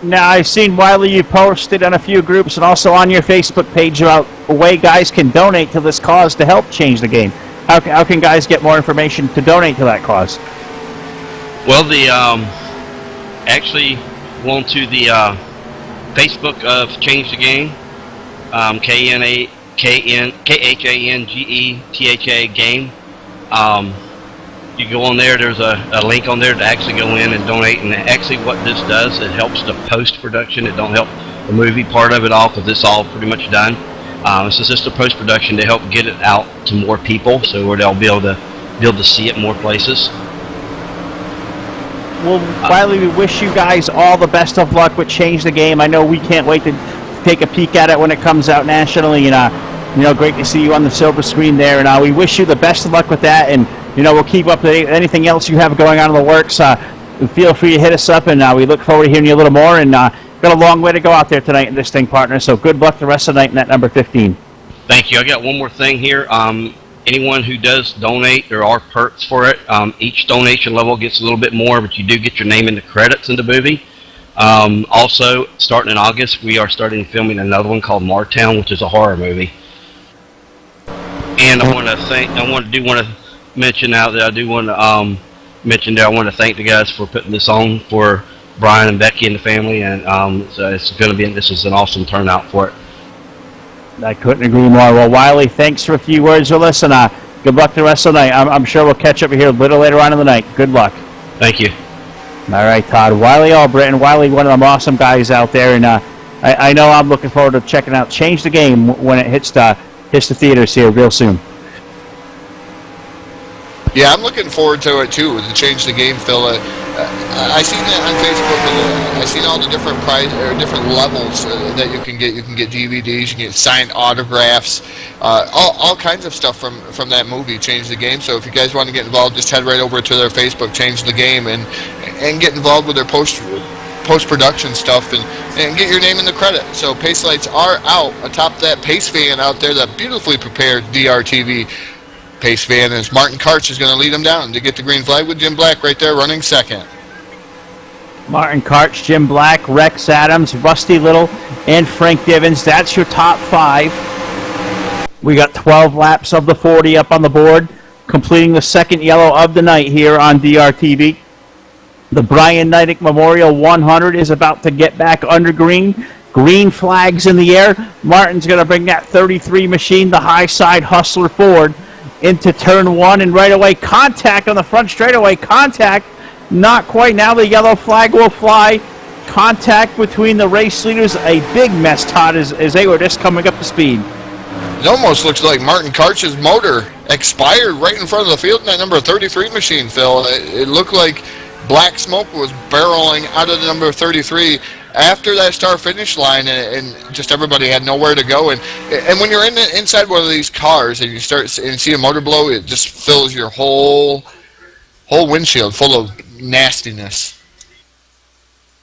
Now, I've seen, Wiley, you posted on a few groups and also on your Facebook page about a way guys can donate to this cause to help change the game. How can guys get more information to donate to that cause? Well, actually go on to the Facebook of Change the Game, KHANGETHA game. You go on there, there's a link on there to actually go in and donate, and actually what this does, it helps the post-production. It don't help the movie part of it all because it's all pretty much done. It's just the post-production to help get it out to more people so they'll be able to see it more places. Well, Wiley, we wish you guys all the best of luck with Change the Game. I know we can't wait to take a peek at it when it comes out nationally, and great to see you on the silver screen there. And we wish you the best of luck with that. And we'll keep up to anything else you have going on in the works. Feel free to hit us up, and we look forward to hearing you a little more. And got a long way to go out there tonight in this thing, partner. So good luck the rest of the night in that number 15. Thank you. I got one more thing here. Anyone who does donate, there are perks for it. Each donation level gets a little bit more, but you do get your name in the credits in the movie. Also, starting in August, we are starting filming another one called Martown, which is a horror movie. And I want to mention out that I do want to mention that I want to thank the guys for putting this on for Brian and Becky and the family, and so this is an awesome turnout for it. I couldn't agree more. Well, Wiley, thanks for a few words with us, and good luck the rest of the night. I'm sure we'll catch up here a little later on in the night. Good luck. Thank you. All right, Todd. Wiley Albritton. Wiley, one of them awesome guys out there, and I know I'm looking forward to checking out Change the Game when it hits the theaters here real soon. Yeah, I'm looking forward to it too. To Change the Game, Phil. I seen that on Facebook. I seen all the different different levels that you can get. You can get DVDs, you can get signed autographs, all kinds of stuff from that movie, Change the Game. So if you guys want to get involved, just head right over to their Facebook, Change the Game, and get involved with their post-production stuff and get your name in the credit. So Pace Lights are out atop that Pace van out there, that beautifully prepared DRTV Pace van, as Martin Karch is going to lead them down to get the green flag with Jim Black right there running second. Martin Karch, Jim Black, Rex Adams, Rusty Little, and Frank Divins. That's your top 5. We got 12 laps of the 40 up on the board, completing the second yellow of the night here on DRTV. The Brian Neidigh Memorial 100 is about to get back under green. Green flags in the air. Martin's going to bring that 33 machine, the high side Hustler Ford, into turn 1, and right away contact on the front straightaway. Contact, not quite. Now the yellow flag will fly. Contact between the race leaders. A big mess, Todd, as they were just coming up to speed. It almost looks like Martin Karch's motor expired right in front of the field in that number 33 machine, Phil. It looked like black smoke was barreling out of the number 33 after that start-finish line, and just everybody had nowhere to go. And when you're inside one of these cars and you start and see a motor blow, it just fills your whole windshield full of nastiness.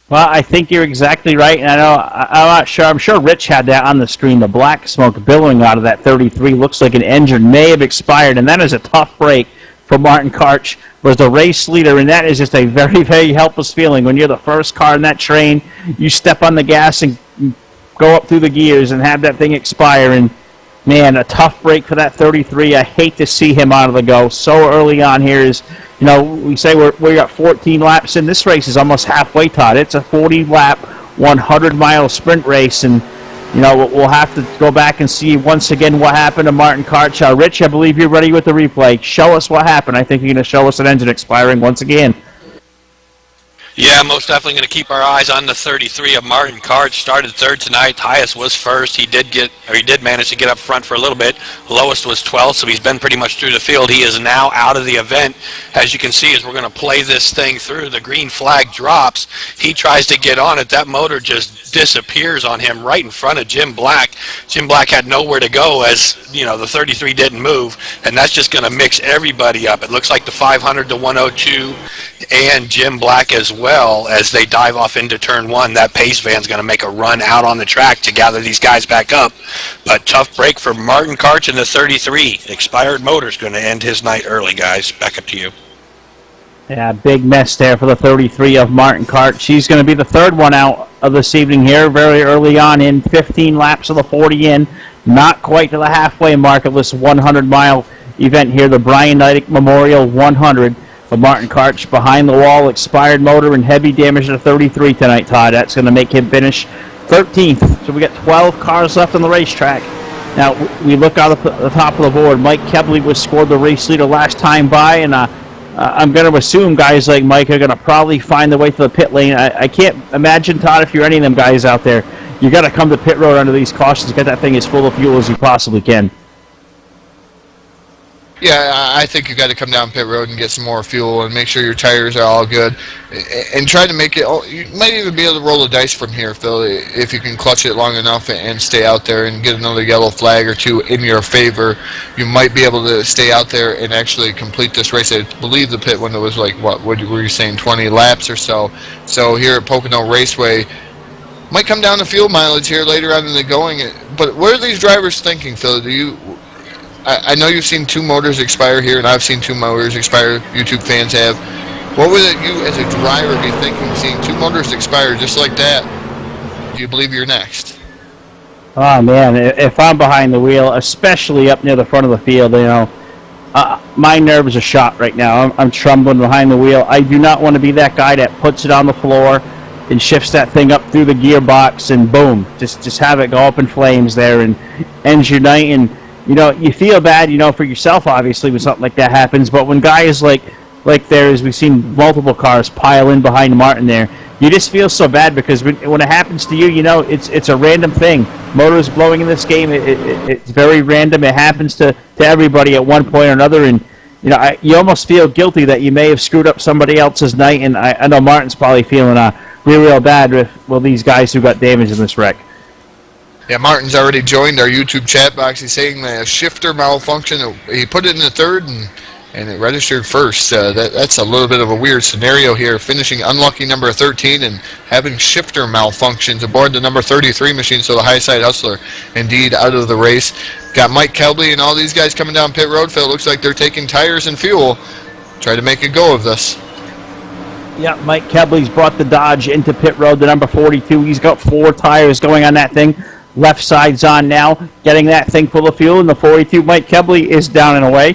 Well, I think you're exactly right, and I'm not sure. I'm sure Rich had that on the screen. The black smoke billowing out of that 33 looks like an engine may have expired, and that is a tough break for Martin Karch, was the race leader, and that is just a very, very helpless feeling when you're the first car in that train. You step on the gas and go up through the gears and have that thing expire, and man, a tough break for that 33. I hate to see him out of the go so early on here. Is, we say we got 14 laps in. This race is almost halfway, Todd. It's a 40-lap, 100-mile sprint race, and we'll have to go back and see once again what happened to Martin Karch. Rich, I believe you're ready with the replay. Show us what happened. I think you're going to show us an engine expiring once again. Yeah, most definitely going to keep our eyes on the 33 of Martin Karch. Started third tonight. Highest was first. He did manage to get up front for a little bit. Lowest was 12th, so he's been pretty much through the field. He is now out of the event. As you can see, as we're going to play this thing through, the green flag drops. He tries to get on it. That motor just disappears on him right in front of Jim Black. Jim Black had nowhere to go, as the 33 didn't move, and that's just going to mix everybody up. It looks like the 500 to 102 and Jim Black as well, as they dive off into turn 1. That pace van's going to make a run out on the track to gather these guys back up. But tough break for Martin Karch in the 33. Expired motor's going to end his night early, guys. Back up to you. Yeah, big mess there for the 33 of Martin Karch. She's going to be the third one out of this evening here, very early on in 15 laps of the 40 in. Not quite to the halfway mark of this 100-mile event here, the Brian Neidigh Memorial 100. But Martin Karch behind the wall, expired motor and heavy damage to 33 tonight, Todd. That's going to make him finish 13th. So we got 12 cars left on the racetrack. Now, we look out at the top of the board. Mike Kebley was scored the race leader last time by, and I'm going to assume guys like Mike are going to probably find their way to the pit lane. I can't imagine, Todd, if you're any of them guys out there, you got to come to pit road under these cautions, get that thing as full of fuel as you possibly can. Yeah, I think you got to come down pit road and get some more fuel and make sure your tires are all good, and try to make it. You might even be able to roll the dice from here, Phil, if you can clutch it long enough and stay out there and get another yellow flag or two in your favor. You might be able to stay out there and actually complete this race. I believe the pit window was like, what were you saying, 20 laps or so. So here at Pocono Raceway, might come down to fuel mileage here later on in the going. But what are these drivers thinking, Phil? I know you've seen 2 motors expire here, and I've seen 2 motors expire. YouTube fans have. What would you, as a driver, be thinking, seeing 2 motors expire just like that? Do you believe you're next? Oh man, if I'm behind the wheel, especially up near the front of the field, my nerves are shot right now. I'm trembling behind the wheel. I do not want to be that guy that puts it on the floor and shifts that thing up through the gearbox and boom, just have it go up in flames there and ends your night. And you feel bad, for yourself obviously when something like that happens. But when guys like there is, we've seen multiple cars pile in behind Martin there. You just feel so bad because when it happens to you, it's a random thing. Motors blowing in this game, it's very random. It happens to everybody at one point or another, and you almost feel guilty that you may have screwed up somebody else's night. And I know Martin's probably feeling real bad with these guys who got damaged in this wreck. Yeah, Martin's already joined our YouTube chat box. He's saying that a shifter malfunction. He put it in the third and it registered first. That's a little bit of a weird scenario here, finishing unlucky number 13 and having shifter malfunctions aboard the number 33 machine, so the high side hustler indeed out of the race. Got Mike Kelby and all these guys coming down pit road. Phil, looks like they're taking tires and fuel, try to make a go of this. Yeah, Mike Kebley's brought the Dodge into pit road, the number 42. He's got 4 tires going on that thing. Left side's on now, getting that thing full of fuel, and the 42 Mike Kelby is down and away.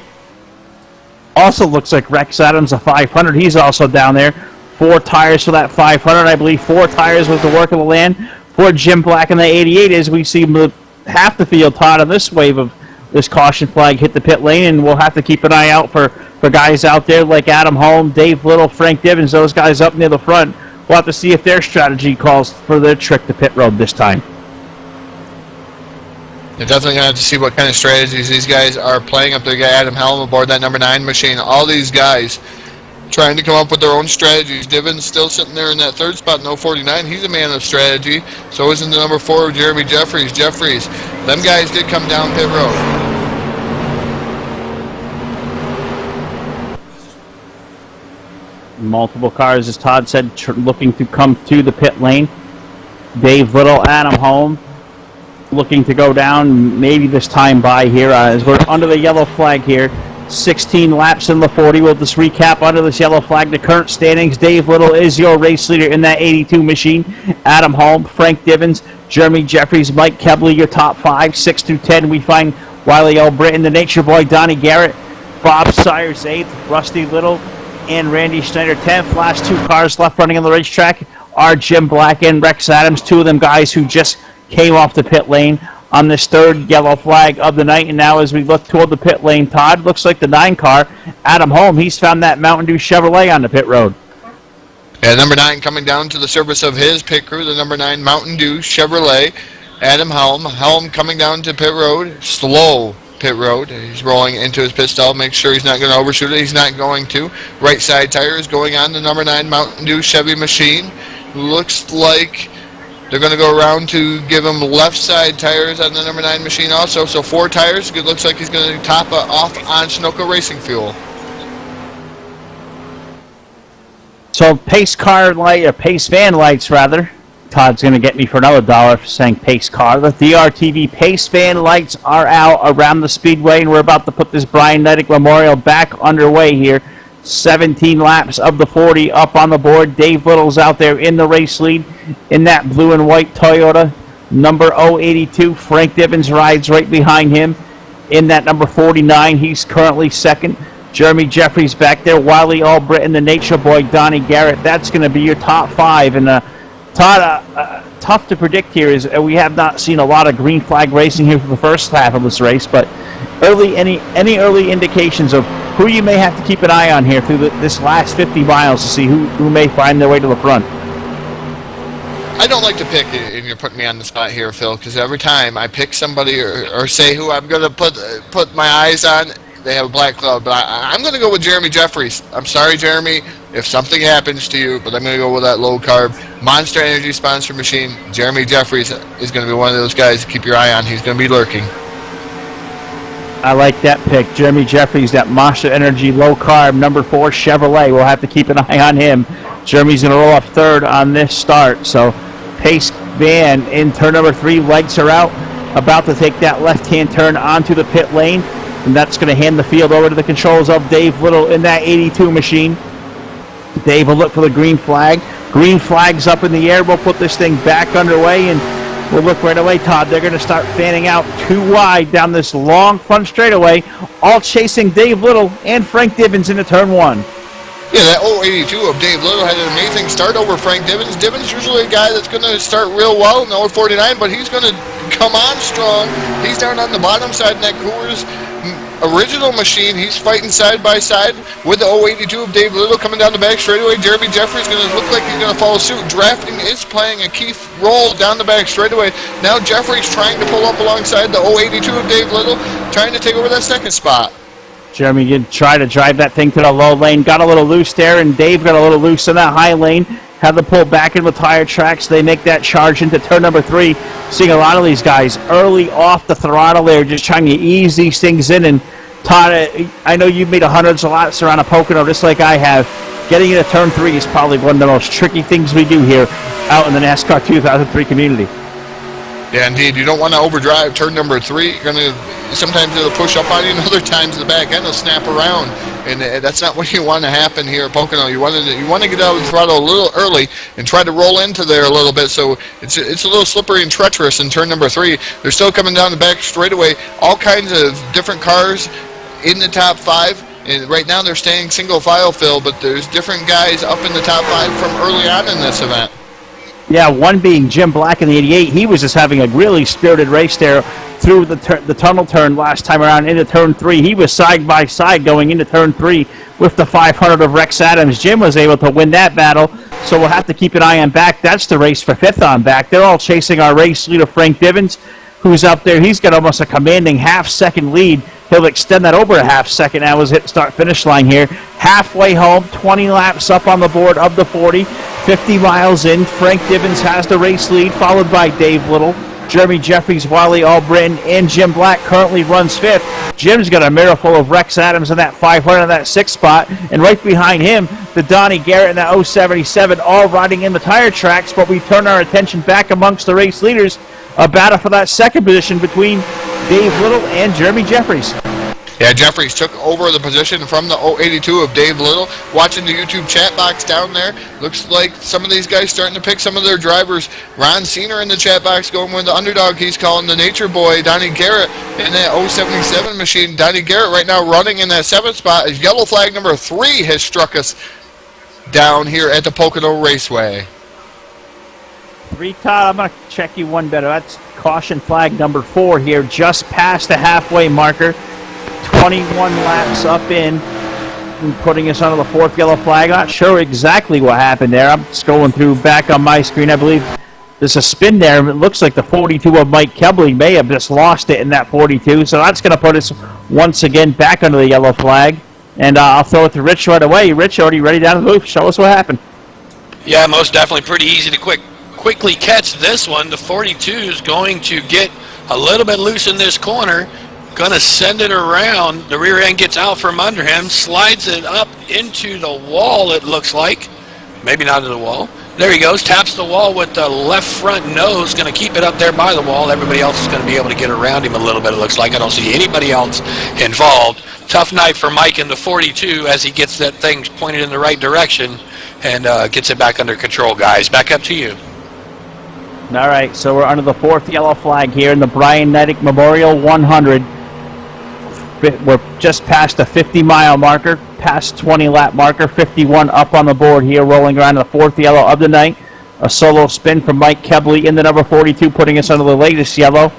Also looks like Rex Adams, a 500. He's also down there. 4 tires for that 500. I believe 4 tires was the work of the land for Jim Black in the 88 as we see half the field, Todd, on this wave of this caution flag hit the pit lane, and we'll have to keep an eye out for guys out there like Adam Holm, Dave Little, Frank Divins, those guys up near the front. We'll have to see if their strategy calls for their trick to pit road this time. They're definitely going to have to see what kind of strategies these guys are playing up there. Got Adam Helm aboard that number 9 machine. All these guys trying to come up with their own strategies. Divins still sitting there in that third spot, no 49. He's a man of strategy. So isn't the number 4, Jeremy Jeffries. Them guys did come down pit road. Multiple cars, as Todd said, looking to come to the pit lane. Dave Little, Adam Holm, looking to go down, maybe this time by here as we're under the yellow flag here. 16 laps in the 40. We'll just recap under this yellow flag the current standings. Dave Little is your race leader in that 82 machine. Adam Holm, Frank Divins, Jeremy Jeffries, Mike Kebley, your top 5. 6 through 10, we find Wiley L. Britton, the Nature Boy, Donnie Garrett, Bob Sires 8th, Rusty Little, and Randy Schneider 10th. Last 2 cars left running on the racetrack are Jim Black and Rex Adams, 2 of them guys who just came off the pit lane on this third yellow flag of the night. And now as we look toward the pit lane, Todd, looks like the 9 car, Adam Holm, he's found that Mountain Dew Chevrolet on the pit road. Yeah, number 9 coming down to the service of his pit crew, the number 9 Mountain Dew Chevrolet, Adam Helm. Helm coming down to pit road, slow pit road. He's rolling into his pit stall, make sure he's not going to overshoot it. He's not going to. Right side tires going on the number 9 Mountain Dew Chevy machine. Looks like they're going to go around to give him left side tires on the number 9 machine also. So 4 tires. It looks like he's going to top off on Sunoco Racing Fuel. So pace car light, or pace van lights rather. Todd's going to get me for another $1 for saying pace car. The DRTV pace van lights are out around the speedway, and we're about to put this Brian Neidigh Memorial back underway here. 17 laps of the 40 up on the board. Dave Little's out there in the race lead in that blue and white Toyota. Number 082, Frank Divins rides right behind him in that number 49. He's currently second. Jeremy Jeffries back there. Wiley Albritton, the Nature Boy, Donnie Garrett. That's going to be your top 5. And Todd, tough to predict here is we have not seen a lot of green flag racing here for the first half of this race, but any early indications of who you may have to keep an eye on here through this last 50 miles to see who may find their way to the front? I don't like to pick, and you're putting me on the spot here, Phil, because every time I pick somebody or say who I'm going to put my eyes on, they have a black cloud. But I'm going to go with Jeremy Jeffries. I'm sorry, Jeremy, if something happens to you, but I'm going to go with that low-carb Monster Energy sponsor machine. Jeremy Jeffries is going to be one of those guys to keep your eye on. He's going to be lurking. I like that pick. Jeremy Jeffries, that Monster Energy low-carb number 4 Chevrolet. We'll have to keep an eye on him. Jeremy's going to roll up third on this start. So pace van in turn number 3. Lights are out. About to take that left-hand turn onto the pit lane. And that's going to hand the field over to the controls of Dave Little in that 82 machine. Dave will look for the green flag. Green flag's up in the air. We'll put this thing back underway. And We'll look right away, Todd. They're going to start fanning out too wide down this long front straightaway, all chasing Dave Little and Frank Divins into turn 1. Yeah, that 082 of Dave Little had an amazing start over Frank Divins. Divins usually a guy that's going to start real well in the 049, but he's going to come on strong. He's down on the bottom side in that Coors original machine. He's fighting side by side with the 082 of Dave Little coming down the back straightaway. Jeremy Jeffries going to look like he's going to follow suit. Drafting is playing a key role down the back straightaway. Now Jeffries trying to pull up alongside the 082 of Dave Little, trying to take over that second spot. Jeremy did try to drive that thing to the low lane, got a little loose there, and Dave got a little loose in that high lane. Had to pull back in with tire tracks. They make that charge into turn number 3. Seeing a lot of these guys early off the throttle there, just trying to ease these things in. And Todd, I know you've made hundreds of laps around a Pocono just like I have. Getting into turn 3 is probably one of the most tricky things we do here out in the NASCAR 2003 community. Yeah, indeed. You don't want to overdrive turn number 3. You're going to sometimes it'll push up on you, and other times the back end will snap around, and that's not what you want to happen here at Pocono. You want to get out of the throttle a little early and try to roll into there a little bit. So it's a little slippery and treacherous in turn number 3. They're still coming down the back straightaway. All kinds of different cars in the top 5. And right now they're staying single file, Phil, but there's different guys up in the top 5 from early on in this event. Yeah, one being Jim Black in the 88. He was just having a really spirited race there through the tunnel turn last time around into turn 3. He was side by side going into turn 3 with the 500 of Rex Adams. Jim was able to win that battle, so we'll have to keep an eye on back. That's the race for 5th on back. They're all chasing our race leader, Frank Divins, who's up there. He's got almost a commanding half-second lead. He'll extend that over a half-second now as hit start-finish line here. Halfway home, 20 laps up on the board of the 40. 50 miles in, Frank Divins has the race lead, followed by Dave Little. Jeremy Jeffries, Wally Albritton, and Jim Black currently runs 5th. Jim's got a mirror full of Rex Adams in that 500 in that 6th spot, and right behind him, the Donnie Garrett in that 077, all riding in the tire tracks, but we turn our attention back amongst the race leaders. A battle for that second position between Dave Little and Jeremy Jeffries. Yeah, Jeffries took over the position from the 082 of Dave Little. Watching the YouTube chat box down there, looks like some of these guys starting to pick some of their drivers. Ron Cena in the chat box going with the underdog. He's calling the Nature Boy, Donnie Garrett, in that 077 machine. Donnie Garrett right now running in that 7th spot as yellow flag number 3 has struck us down here at the Pocono Raceway. 3, Todd, I'm going to check you one better. That's caution flag number 4 here, just past the halfway marker. 21 laps up in, and putting us under the 4th yellow flag. Not sure exactly what happened there. I'm scrolling through back on my screen. I believe there's a spin there. It looks like the 42 of Mike Kebley may have just lost it in that 42. So that's going to put us once again back under the yellow flag. And I'll throw it to Rich right away. Rich, already ready down the booth. Show us what happened. Yeah, most definitely pretty easy to quickly catch this one. The 42 is going to get a little bit loose in this corner. Going to send it around. The rear end gets out from under him, slides it up into the wall, it looks like. Maybe not into the wall. There he goes, taps the wall with the left front nose, going to keep it up there by the wall. Everybody else is going to be able to get around him a little bit, it looks like. I don't see anybody else involved. Tough night for Mike in the 42 as he gets that thing pointed in the right direction and gets it back under control, guys. Back up to you. All right, so we're under the 4th yellow flag here in the Brian Neidigh Memorial 100. We're just past the 50-mile marker, past 20-lap marker, 51 up on the board here, rolling around the 4th yellow of the night. A solo spin from Mike Kebley in the number 42, putting us under the latest yellow.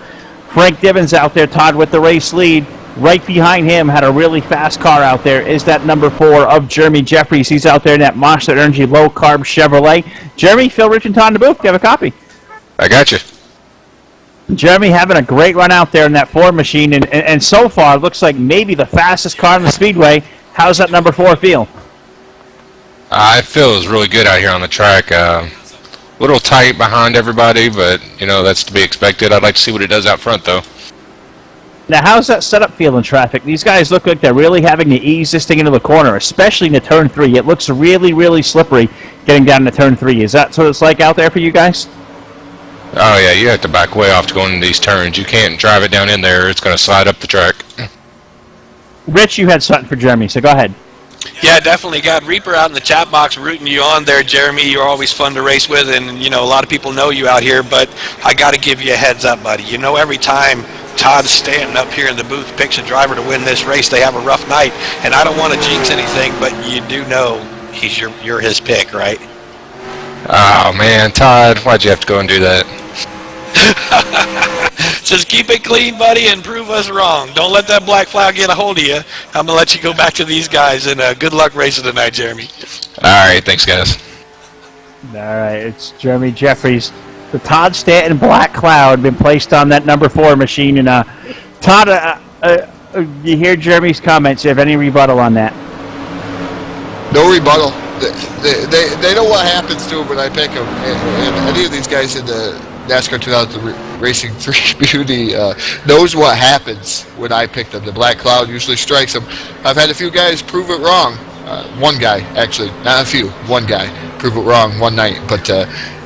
Frank Divins out there, Todd, with the race lead. Right behind him, had a really fast car out there, is that number 4 of Jeremy Jeffries. He's out there in that Monster Energy low-carb Chevrolet. Jeremy, Phil, Rich, and Todd in the booth. Do you have a copy? I got you. Jeremy having a great run out there in that Ford machine, and so far it looks like maybe the fastest car in the Speedway. How's that number 4 feel? I feel it was really good out here on the track. A little tight behind everybody, but, you know, that's to be expected. I'd like to see what it does out front, though. Now, how's that setup feel in traffic? These guys look like they're really having to ease this thing into the corner, especially in the turn 3. It looks really, really slippery getting down to turn 3. Is that what it's like out there for you guys? Oh, yeah, you have to back way off to go into these turns. You can't drive it down in there. It's going to slide up the track. Rich, you had something for Jeremy, so go ahead. Yeah, definitely. Got Reaper out in the chat box rooting you on there, Jeremy. You're always fun to race with, and, you know, a lot of people know you out here, but I got to give you a heads up, buddy. You know, every time Todd's standing up here in the booth, picks a driver to win this race, they have a rough night, and I don't want to jinx anything, but you do know you're his pick, right? Oh, man, Todd, why'd you have to go and do that? Just keep it clean, buddy, and prove us wrong. Don't let that black flag get a hold of you. I'm going to let you go back to these guys, and good luck racing tonight, Jeremy. All right, thanks, guys. All right, it's Jeremy Jeffries. The Todd Stanton Black Cloud been placed on that number 4 machine. And Todd, you hear Jeremy's comments. Do you have any rebuttal on that? No rebuttal. They know what happens to them when I pick them. And any of these guys in the NASCAR 2000 Racing 3 community knows what happens when I pick them. The Black Cloud usually strikes them. I've had a few guys prove it wrong. One guy, actually, not a few. One guy prove it wrong one night. But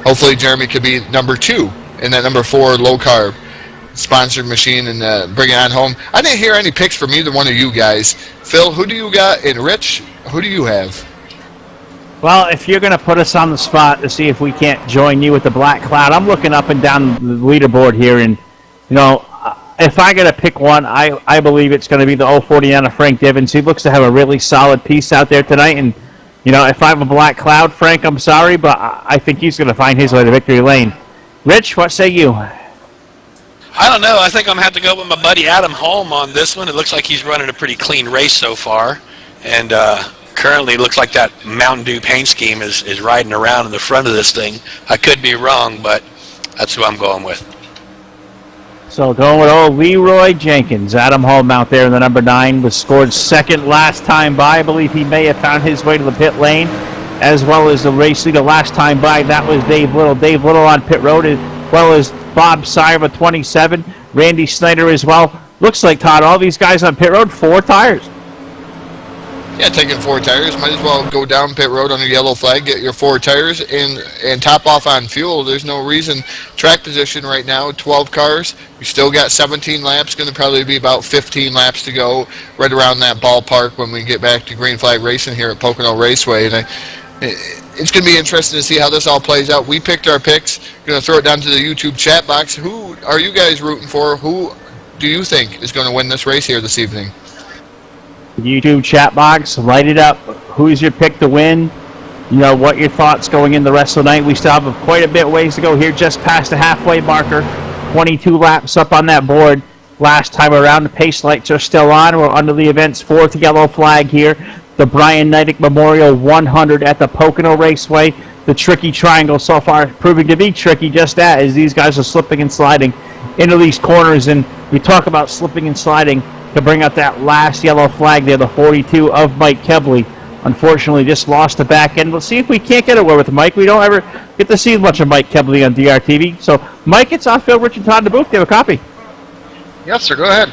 hopefully Jeremy could be number 2 in that number 4 low-carb sponsored machine and bring it on home. I didn't hear any picks from either one of you guys. Phil, who do you got? And Rich, who do you have? Well, if you're going to put us on the spot to see if we can't join you with the Black Cloud, I'm looking up and down the leaderboard here, and, you know, if I got to pick one, I believe it's going to be the 049 of Frank Divins. He looks to have a really solid piece out there tonight, and, you know, if I have a Black Cloud, Frank, I'm sorry, but I think he's going to find his way to victory lane. Rich, what say you? I don't know. I think I'm going to have to go with my buddy Adam Holm on this one. It looks like he's running a pretty clean race so far, and currently looks like that Mountain Dew paint scheme is riding around in the front of this thing. I could be wrong, but that's who I'm going with. So going with old Leroy Jenkins. Adam Holm out there in the number 9 was scored second last time by. I believe he may have found his way to the pit lane, as well as the race leader last time by. That was Dave Little. Dave Little on pit road, as well as Bob Seiber, 27. Randy Snyder as well. Looks like, Todd, all these guys on pit road, 4 tires. Yeah, taking 4 tires. Might as well go down pit road on a yellow flag, get your 4 tires, and top off on fuel. There's no reason. Track position right now, 12 cars. We still got 17 laps. Going to probably be about 15 laps to go, right around that ballpark when we get back to green flag racing here at Pocono Raceway. And it's going to be interesting to see how this all plays out. We picked our picks. Going to throw it down to the YouTube chat box. Who are you guys rooting for? Who do you think is going to win this race here this evening? YouTube chat box, light it up. Who's your pick to win? You know, what your thoughts going in the rest of the night? We still have quite a bit ways to go here, just past the halfway marker. 22 laps up on that board. Last time around, the pace lights are still on. We're under the event's 4th yellow flag here. The Brian Neidigh Memorial 100 at the Pocono Raceway. The tricky triangle so far proving to be tricky, just that, as these guys are slipping and sliding into these corners. And we talk about slipping and sliding to bring out that last yellow flag there, the 42 of Mike Kebley. Unfortunately, just lost the back end. We'll see if we can't get away with Mike. We don't ever get to see much of Mike Kebley on DRTV. So, Mike, it's off Phil, Rich, and Todd in the booth. Do you have a copy? Yes, sir. Go ahead.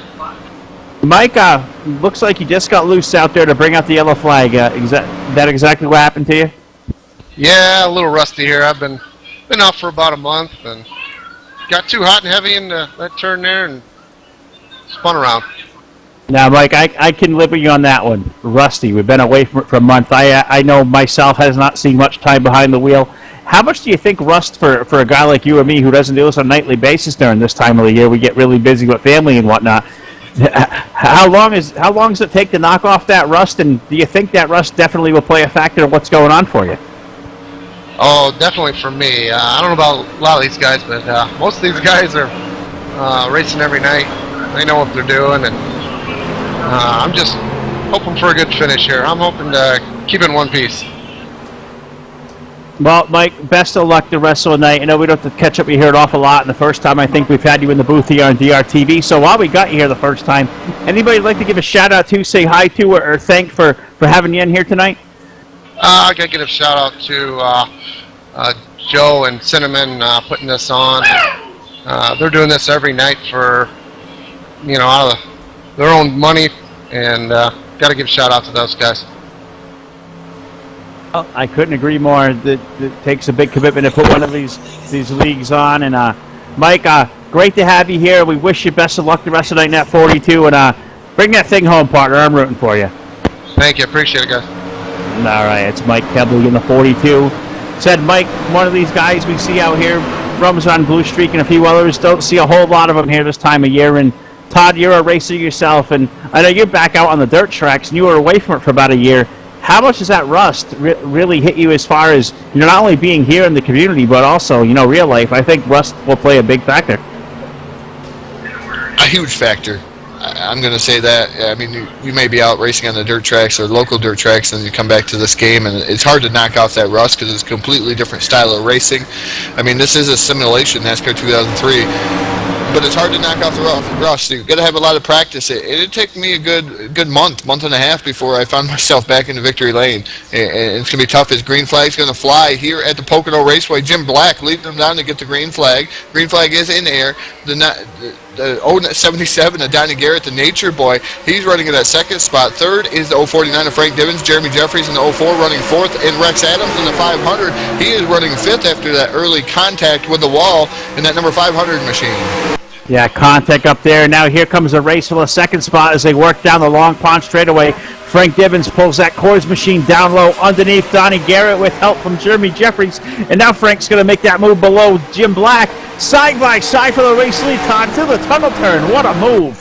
Mike, looks like you just got loose out there to bring out the yellow flag. That exactly what happened to you? Yeah, a little rusty here. I've been off for about a month and got too hot and heavy in that turn there and spun around. Now, Mike, I can live with you on that one. Rusty, we've been away from it for a month. I know myself has not seen much time behind the wheel. How much do you think rust for a guy like you or me who doesn't do this on a nightly basis during this time of the year? We get really busy with family and whatnot. How long does it take to knock off that rust, and do you think that rust definitely will play a factor in what's going on for you? Oh, definitely for me. I don't know about a lot of these guys, but most of these guys are racing every night. They know what they're doing, and I'm just hoping for a good finish here. I'm hoping to keep it in one piece. Well, Mike, best of luck the rest of the night. I know we don't have to catch up. We hear it off a lot, and the first time I think we've had you in the booth here on DRTV. So while we got you here the first time, anybody like to give a shout-out to, say hi to, or thank for having you in here tonight? I got to give a shout-out to Joe and Cinnamon putting this on. They're doing this every night for, out of their own money, and got to give a shout-out to those guys. Well, I couldn't agree more. It takes a big commitment to put one of these leagues on. And Mike, great to have you here. We wish you best of luck the rest of the night in that 42. And bring that thing home, partner. I'm rooting for you. Thank you. Appreciate it, guys. All right, it's Mike Kebley in the 42. Said Mike, one of these guys we see out here, runs on Bluestreet and a few others. Don't see a whole lot of them here this time of year. And Todd, you're a racer yourself, and I know you're back out on the dirt tracks, and you were away from it for about a year. How much does that rust really hit you as far as, not only being here in the community, but also, real life? I think rust will play a big factor. A huge factor. I'm going to say that. I mean, you may be out racing on the dirt tracks or local dirt tracks, and you come back to this game, and it's hard to knock off that rust because it's a completely different style of racing. I mean, this is a simulation, NASCAR 2003, but it's hard to knock off the rust. You've got to have a lot of practice. It took me a good month and a half before I found myself back into victory lane. And it's going to be tough. His green flag's going to fly here at the Pocono Raceway. Jim Black leading them down to get the green flag. Green flag is in air. The 077 of Donnie Garrett, the Nature Boy, he's running in that second spot. Third is the 049 of Frank Divins. Jeremy Jeffries in the 04 running fourth. And Rex Adams in the 500. He is running fifth after that early contact with the wall in that number 500 machine. Yeah, contact up there. Now here comes a race for the second spot as they work down the Long Pond straightaway. Frank Divins pulls that Coors machine down low underneath Donnie Garrett with help from Jeremy Jeffries. And now Frank's going to make that move below Jim Black. Side by side for the race lead, Todd, to the tunnel turn. What a move.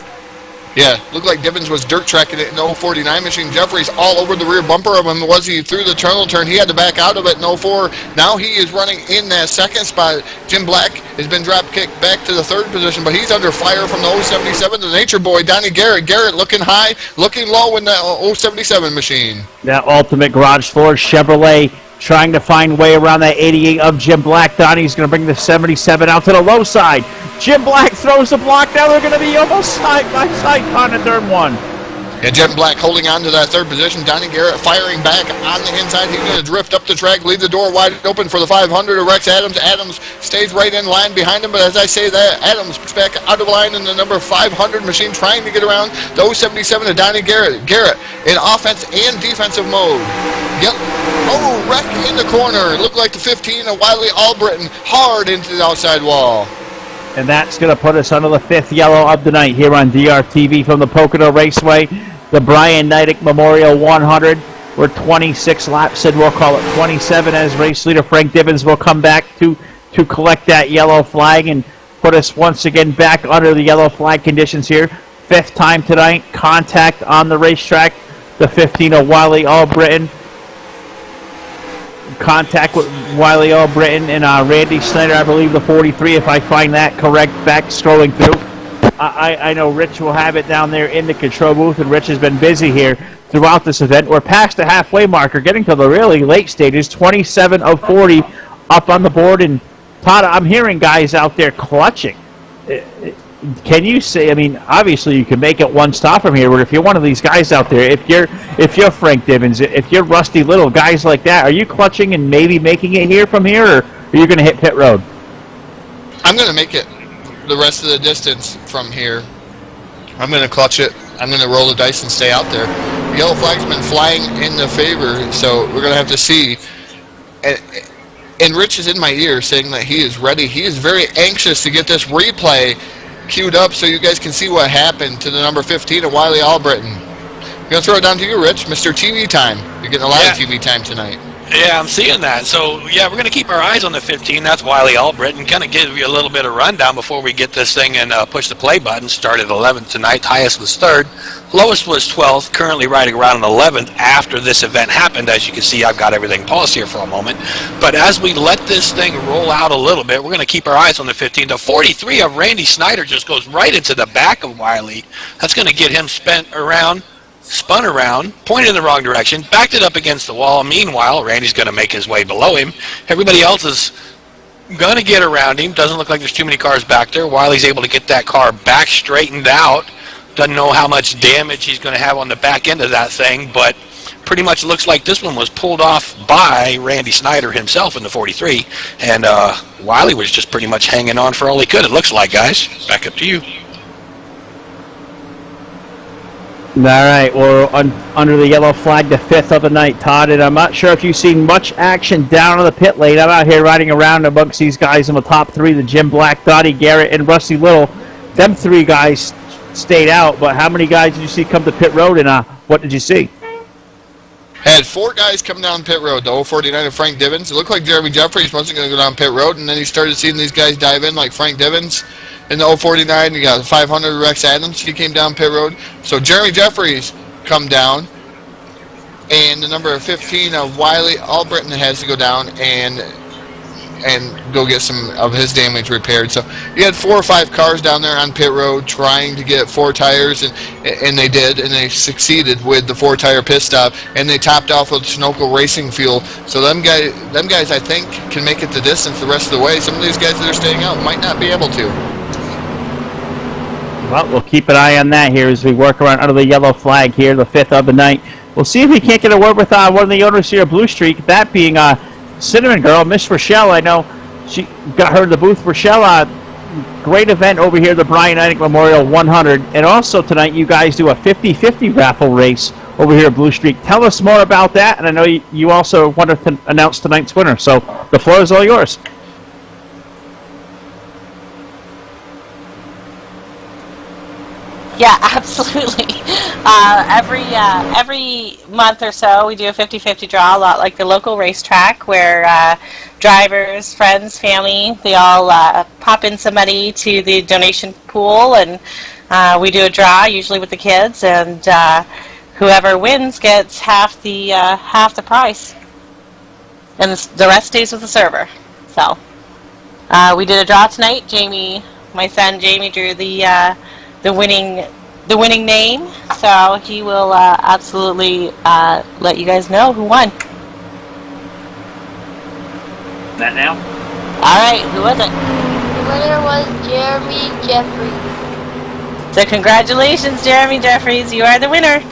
Yeah, looked like Divins was dirt tracking it in the 049 machine. Jeffries all over the rear bumper of him. Was he through the tunnel turn? He had to back out of it in 04. Now he is running in that second spot. Jim Black has been drop kicked back to the third position, but he's under fire from the 077. The Nature Boy, Donnie Garrett. Garrett looking high, looking low in that 077 machine. That ultimate garage floor Chevrolet trying to find way around that 88 of Jim Black. Donnie's going to bring the 77 out to the low side. Jim Black throws the block. Now they're going to be almost side by side on the turn one. And Jim Black holding on to that third position. Donnie Garrett firing back on the inside. He's going to drift up the track, leave the door wide open for the 500 of Rex Adams. Adams stays right in line behind him, but as I say that, Adams gets back out of line in the number 500 machine, trying to get around the 077 of Donnie Garrett. Garrett in offense and defensive mode. Yep. Oh, wreck in the corner. It looked like the 15 of Wiley Albritton, hard into the outside wall. And that's going to put us under the fifth yellow of the night here on DRTV from the Pocono Raceway. The Brian Neidigh Memorial 100. We're 26 laps in. We'll call it 27 as race leader Frank Divins will come back to collect that yellow flag and put us once again back under the yellow flag conditions here. Fifth time tonight. Contact on the racetrack. The 15 of Wiley Albritton. Contact with Wiley Albritton and Randy Snyder, I believe the 43, if I find that correct, back scrolling through. I know Rich will have it down there in the control booth, and Rich has been busy here throughout this event. We're past the halfway marker, getting to the really late stages, 27 of 40 up on the board. And Todd, I'm hearing guys out there clutching. Can you say, I mean, obviously you can make it one stop from here, but if you're one of these guys out there, if you're Frank Divins, if you're Rusty Little, guys like that, are you clutching and maybe making it here from here, or are you going to hit pit road? I'm going to make it the rest of the distance from here. I'm going to clutch it. I'm going to roll the dice and stay out there. The yellow flag's been flying in the favor, so we're going to have to see. And Rich is in my ear saying that he is ready. He is very anxious to get this replay queued up so you guys can see what happened to the number 15 of Wiley Albritton. I'm going to throw it down to you, Rich. Mr. TV time. You're getting a lot of TV time tonight. Yeah, I'm seeing that. So, yeah, we're going to keep our eyes on the 15. That's Wiley Albritton. Kind of give you a little bit of rundown before we get this thing and push the play button. Started 11th tonight. Highest was 3rd. Lowest was 12th. Currently riding around in 11th after this event happened. As you can see, I've got everything paused here for a moment. But as we let this thing roll out a little bit, we're going to keep our eyes on the 15. The 43 of Randy Snyder just goes right into the back of Wiley. That's going to get him spun around, pointed in the wrong direction, backed it up against the wall. Meanwhile, Randy's going to make his way below him. Everybody else is going to get around him. Doesn't look like there's too many cars back there. Wiley's able to get that car back straightened out. Doesn't know how much damage he's going to have on the back end of that thing, but pretty much looks like this one was pulled off by Randy Snyder himself in the 43, and Wiley was just pretty much hanging on for all he could, it looks like, guys. Back up to you. All right, we're under the yellow flag, the 5th of the night, Todd, and I'm not sure if you've seen much action down in the pit lane. I'm out here riding around amongst these guys in the top 3, the Jim Black, Donnie Garrett, and Rusty Little. Them 3 guys stayed out, but how many guys did you see come to pit road, and what did you see? Had 4 guys come down pit road. The 049 of Frank Divins. It looked like Jeremy Jeffries wasn't going to go down pit road, and then he started seeing these guys dive in like Frank Divins. In the 049, you got the 500 Rex Adams. He came down pit road. So Jeremy Jeffries come down, and the number 15 of Wiley Albritton has to go down and go get some of his damage repaired. So you had 4 or 5 cars down there on pit road trying to get 4 tires, and they did, and they succeeded with the 4-tire pit stop, and they topped off with Sunoco racing fuel. So them guys I think can make it the distance the rest of the way. Some of these guys that are staying out might not be able to. Well, we'll keep an eye on that here as we work around under the yellow flag here, the 5th of the night. We'll see if we can't get a word with one of the owners here of Bluestreet, that being Cinnamon Girl, Miss Rochelle. I know she got her in the booth. Rochelle, great event over here, the Brian Neidigh Memorial 100. And also tonight you guys do a 50-50 raffle race over here at Bluestreet. Tell us more about that, and I know you also want to announce tonight's winner. So the floor is all yours. Yeah, absolutely. Every month or so, we do a 50-50 draw, a lot like the local racetrack, where drivers, friends, family, they all pop in some money to the donation pool, and we do a draw, usually with the kids, and whoever wins gets half the price, and the rest stays with the server. So we did a draw tonight. My son Jamie drew the winning name, so he will absolutely let you guys know who won. That now? Alright, who was it? The winner was Jeremy Jeffries. So congratulations, Jeremy Jeffries, you are the winner.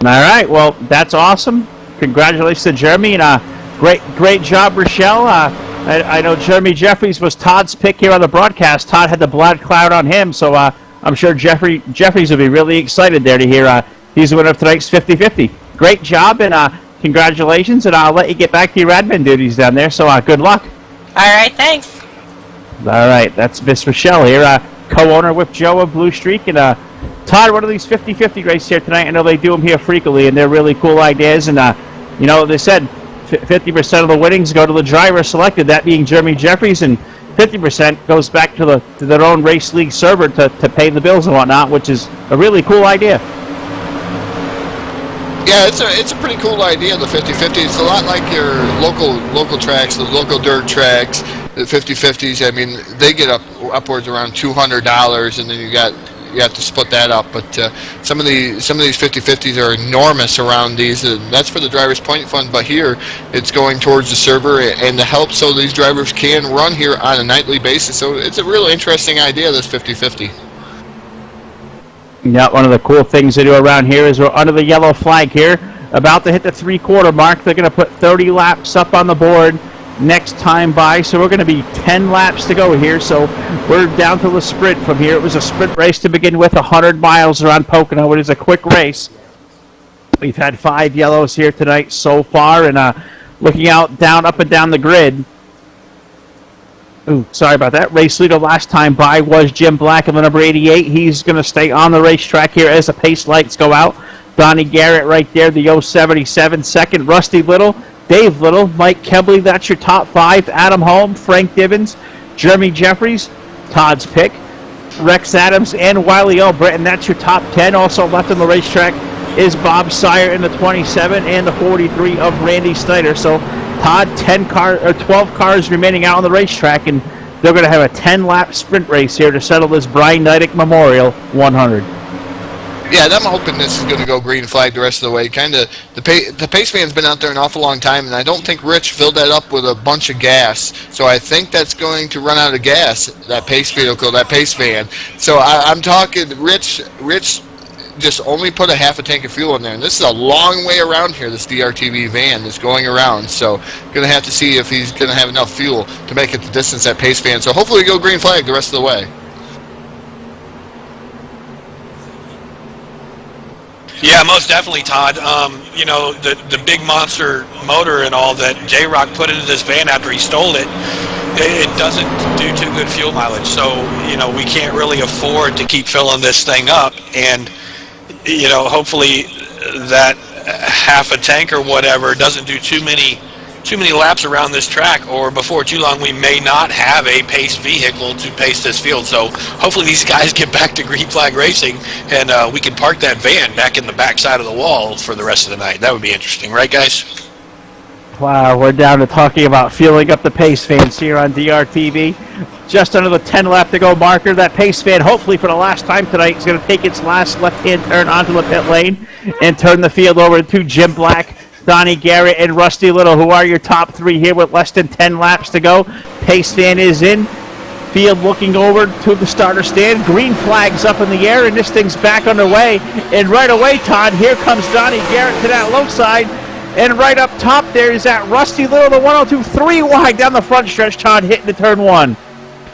Alright, well, that's awesome. Congratulations to Jeremy, and great job, Rochelle. I know Jeremy Jeffries was Todd's pick here on the broadcast. Todd had the blood cloud on him, so I'm sure Jeffries will be really excited there to hear he's the winner of tonight's 50-50. Great job, and congratulations, and I'll let you get back to your admin duties down there, so good luck. All right, thanks. All right, that's Miss Rochelle here, co-owner with Joe of Bluestreet, and Todd, what are these 50-50 races here tonight? I know they do them here frequently, and they're really cool ideas, and they said 50% of the winnings go to the driver selected, that being Jeremy Jeffries, and 50% goes back to their own race league server to pay the bills and whatnot, which is a really cool idea. Yeah, it's a pretty cool idea, the 50-50. It's a lot like your local tracks, the local dirt tracks, the 50-50s. I mean, they get upwards around $200, and then you have to split that up. But some of these 50-50s are enormous around these. That's for the drivers' point fund, but here it's going towards the server and to help so these drivers can run here on a nightly basis. So it's a really interesting idea, this 50-50. Yeah, one of the cool things they do around here is we're under the yellow flag here, about to hit the 3-quarter mark. They're going to put 30 laps up on the board next time by, so we're going to be 10 laps to go here, so we're down to the sprint from here. It was a sprint race to begin with, 100 miles around Pocono. It is a quick race. We've had 5 yellows here tonight so far, and looking out up and down the grid. Ooh, sorry about that. Race leader last time by was Jim Black of the number 88. He's going to stay on the racetrack here as the pace lights go out. Donnie Garrett right there, the 077. Second, Rusty Little, Dave Little, Mike Kebley, that's your top 5. Adam Holm, Frank Divins, Jeremy Jeffries, Todd's pick, Rex Adams, and Wiley Albritton, that's your top 10. Also left on the racetrack is Bob Sire in the 27 and the 43 of Randy Snyder. So Todd, 12 cars remaining out on the racetrack, and they're going to have a 10-lap sprint race here to settle this Brian Neidigh Memorial 100. Yeah, I'm hoping this is going to go green flag the rest of the way. Kind of the pace van's been out there an awful long time, and I don't think Rich filled that up with a bunch of gas. So I think that's going to run out of gas, that pace vehicle, that pace van. So I'm talking Rich just only put a half a tank of fuel in there, and this is a long way around here, this DRTV van is going around, so going to have to see if he's going to have enough fuel to make it the distance that pace van. So hopefully go green flag the rest of the way. Yeah, most definitely, Todd. The big monster motor and all that J-Rock put into this van after he stole it, it doesn't do too good fuel mileage. So, we can't really afford to keep filling this thing up. And, hopefully that half a tank or whatever doesn't do too many laps around this track, or before too long we may not have a pace vehicle to pace this field. So hopefully these guys get back to green flag racing, and we can park that van back in the back side of the wall for the rest of the night. That would be interesting, right, guys? Wow, we're down to talking about fueling up the pace fans here on DRTV. Just under the 10 lap to go marker. That pace fan, hopefully for the last time tonight, is going to take its last left-hand turn onto the pit lane and turn the field over to Jim Black, Donnie Garrett, and Rusty Little, who are your top three here with less than 10 laps to go. Pace fan is in. Field looking over to the starter stand. Green flags up in the air, and this thing's back underway. And right away, Todd, here comes Donnie Garrett to that low side. And right up top there is that Rusty Little, the 102, 3 wide down the front stretch, Todd, hitting the turn one.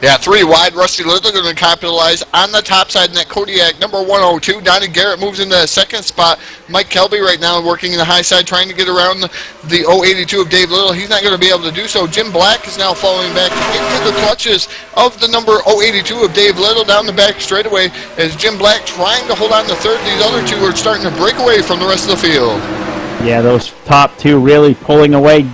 Yeah, 3 wide. Rusty Little going to capitalize on the top side in that Kodiak, number 102. Donnie Garrett moves into the second spot. Mike Kelby right now working in the high side, trying to get around the 082 of Dave Little. He's not going to be able to do so. Jim Black is now falling back into the clutches of the number 082 of Dave Little down the back straightaway as Jim Black trying to hold on to third. These other two are starting to break away from the rest of the field. Yeah, those top two really pulling away.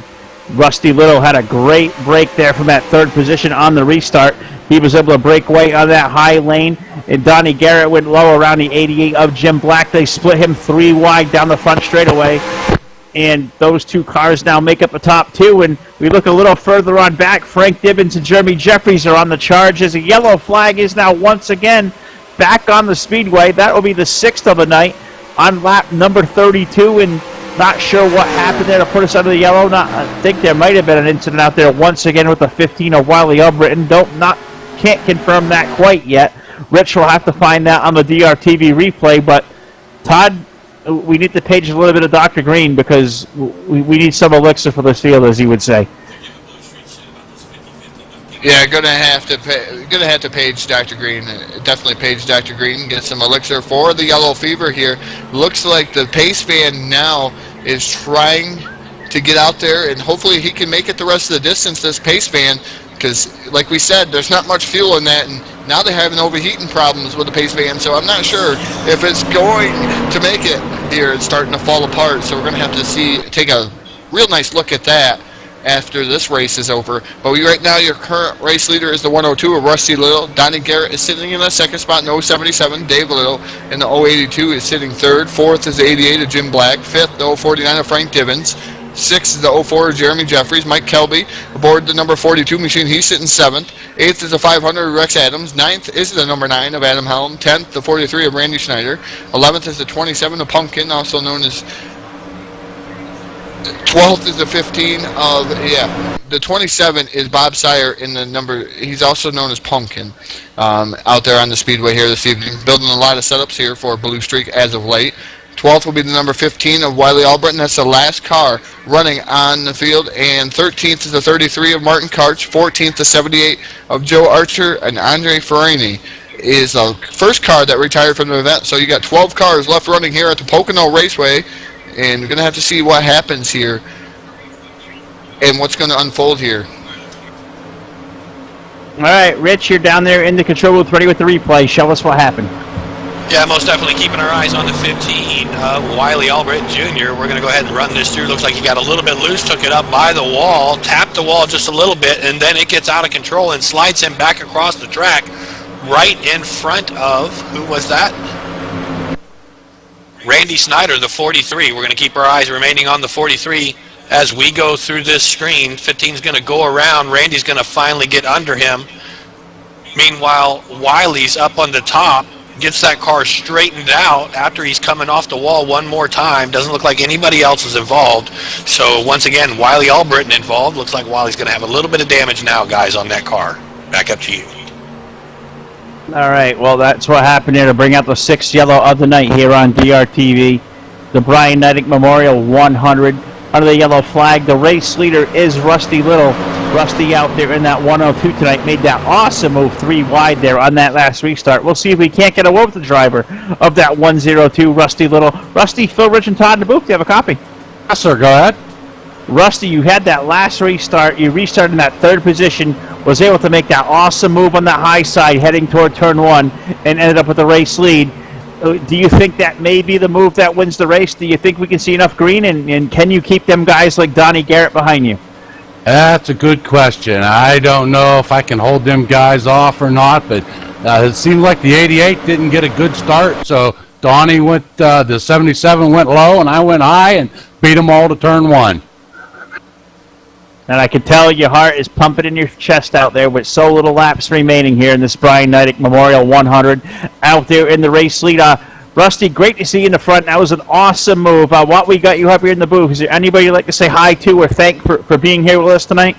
Rusty Little had a great break there from that third position on the restart. He was able to break away on that high lane, and Donnie Garrett went low around the 88 of Jim Black. They split him 3 wide down the front straightaway, and those two cars now make up the top two. And we look a little further on back. Frank Dibbins and Jeremy Jeffries are on the charge as a yellow flag is now once again back on the speedway. That will be the 6th of the night on lap number 32, and not sure what happened there to put us under the yellow. I think there might have been an incident out there once again with the 15 of Wiley Albritton. Can't confirm that quite yet. Rich will have to find that on the DRTV replay. But Todd, we need to page a little bit of Dr. Green because we need some elixir for this field, as he would say. Yeah, gonna have to page Dr. Green. Definitely page Dr. Green. Get some elixir for the yellow fever here. Looks like the pace fan now is trying to get out there, and hopefully he can make it the rest of the distance. This pace fan, because like we said, there's not much fuel in that, and now they're having overheating problems with the pace van. So I'm not sure if it's going to make it here. It's starting to fall apart. So we're gonna have to take a real nice look at that after this race is over. But right now your current race leader is the 102 of Rusty Little. Donnie Garrett is sitting in the second spot in 077. Dave Little in the 082 is sitting third. Fourth is the 88 of Jim Black. Fifth, the 049 of Frank Divins. Sixth is the 04 of Jeremy Jeffries. Mike Kelby aboard the number 42 machine. He's sitting seventh. Eighth is the 500 of Rex Adams. Ninth is the number 9 of Adam Helm. 10th, the 43 of Randy Schneider. 11th is the 27 of Pumpkin, also known as 12th is the 15 of, the 27 is Bob Sire in the number, he's also known as Pumpkin, out there on the speedway here this evening, building a lot of setups here for Bluestreet as of late. 12th will be the number 15 of Wiley Albritton. That's the last car running on the field. And 13th is the 33 of Martin Karch. 14th, the 78 of Joe Archer. And Andre Ferrini is the first car that retired from the event. So you got 12 cars left running here at the Pocono Raceway. And we're going to have to see what happens here and what's going to unfold here. All right, Rich, you're down there in the control booth ready with the replay. Show us what happened. Yeah, most definitely keeping our eyes on the 15 of Wiley Albritton Jr. We're going to go ahead and run this through. Looks like he got a little bit loose, took it up by the wall, tapped the wall just a little bit, and then it gets out of control and slides him back across the track right in front of, who was that? Randy Snyder, the 43. We're going to keep our eyes remaining on the 43 as we go through this screen. 15's going to go around. Randy's going to finally get under him. Meanwhile, Wiley's up on the top, gets that car straightened out after he's coming off the wall one more time. Doesn't look like anybody else is involved. So once again, Wiley Albritton involved. Looks like Wiley's going to have a little bit of damage now, guys, on that car. Back up to you. All right, well, that's what happened here to bring out the 6th yellow of the night here on DRTV. The Brian Neidigh Memorial 100. Under the yellow flag, the race leader is Rusty Little. Rusty out there in that 102 tonight made that awesome move 3 wide there on that last restart. We'll see if we can't get away with the driver of that 102, Rusty Little. Rusty, Phil, Rich, and Todd in the booth. Do you have a copy? Yes, sir. Go ahead. Rusty, you had that last restart. You restarted in that third position, was able to make that awesome move on that high side heading toward turn 1, and ended up with the race lead. Do you think that may be the move that wins the race? Do you think we can see enough green, and can you keep them guys like Donnie Garrett behind you? That's a good question. I don't know if I can hold them guys off or not, but it seemed like the 88 didn't get a good start, so Donnie went, the 77 went low, and I went high and beat them all to turn 1. And I can tell your heart is pumping in your chest out there with so little laps remaining here in this Brian Neidigh Memorial 100 out there in the race lead. Rusty, great to see you in the front. That was an awesome move. What we got you up here in the booth, is there anybody you'd like to say hi to or thank for being here with us tonight?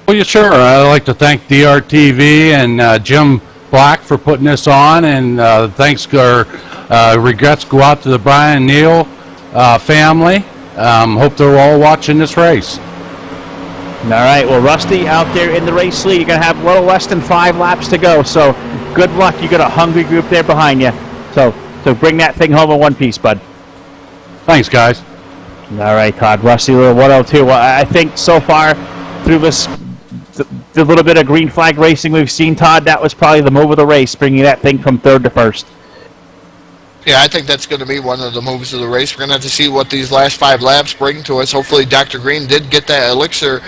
Well, yeah, sure. I'd like to thank DRTV and Jim Black for putting this on, and thanks or regrets go out to the Brian Neidigh family. Hope they're all watching this race. All right, well, Rusty, out there in the race lead, you're going to have a little less than 5 laps to go, so good luck. You got a hungry group there behind you. So bring that thing home in one piece, bud. Thanks, guys. All right, Todd. Rusty, little 102. Well, I think so far through this, the little bit of green flag racing we've seen, Todd, that was probably the move of the race, bringing that thing from 3rd to 1st. Yeah, I think that's going to be one of the moves of the race. We're going to have to see what these last 5 laps bring to us. Hopefully Dr. Green did get that elixir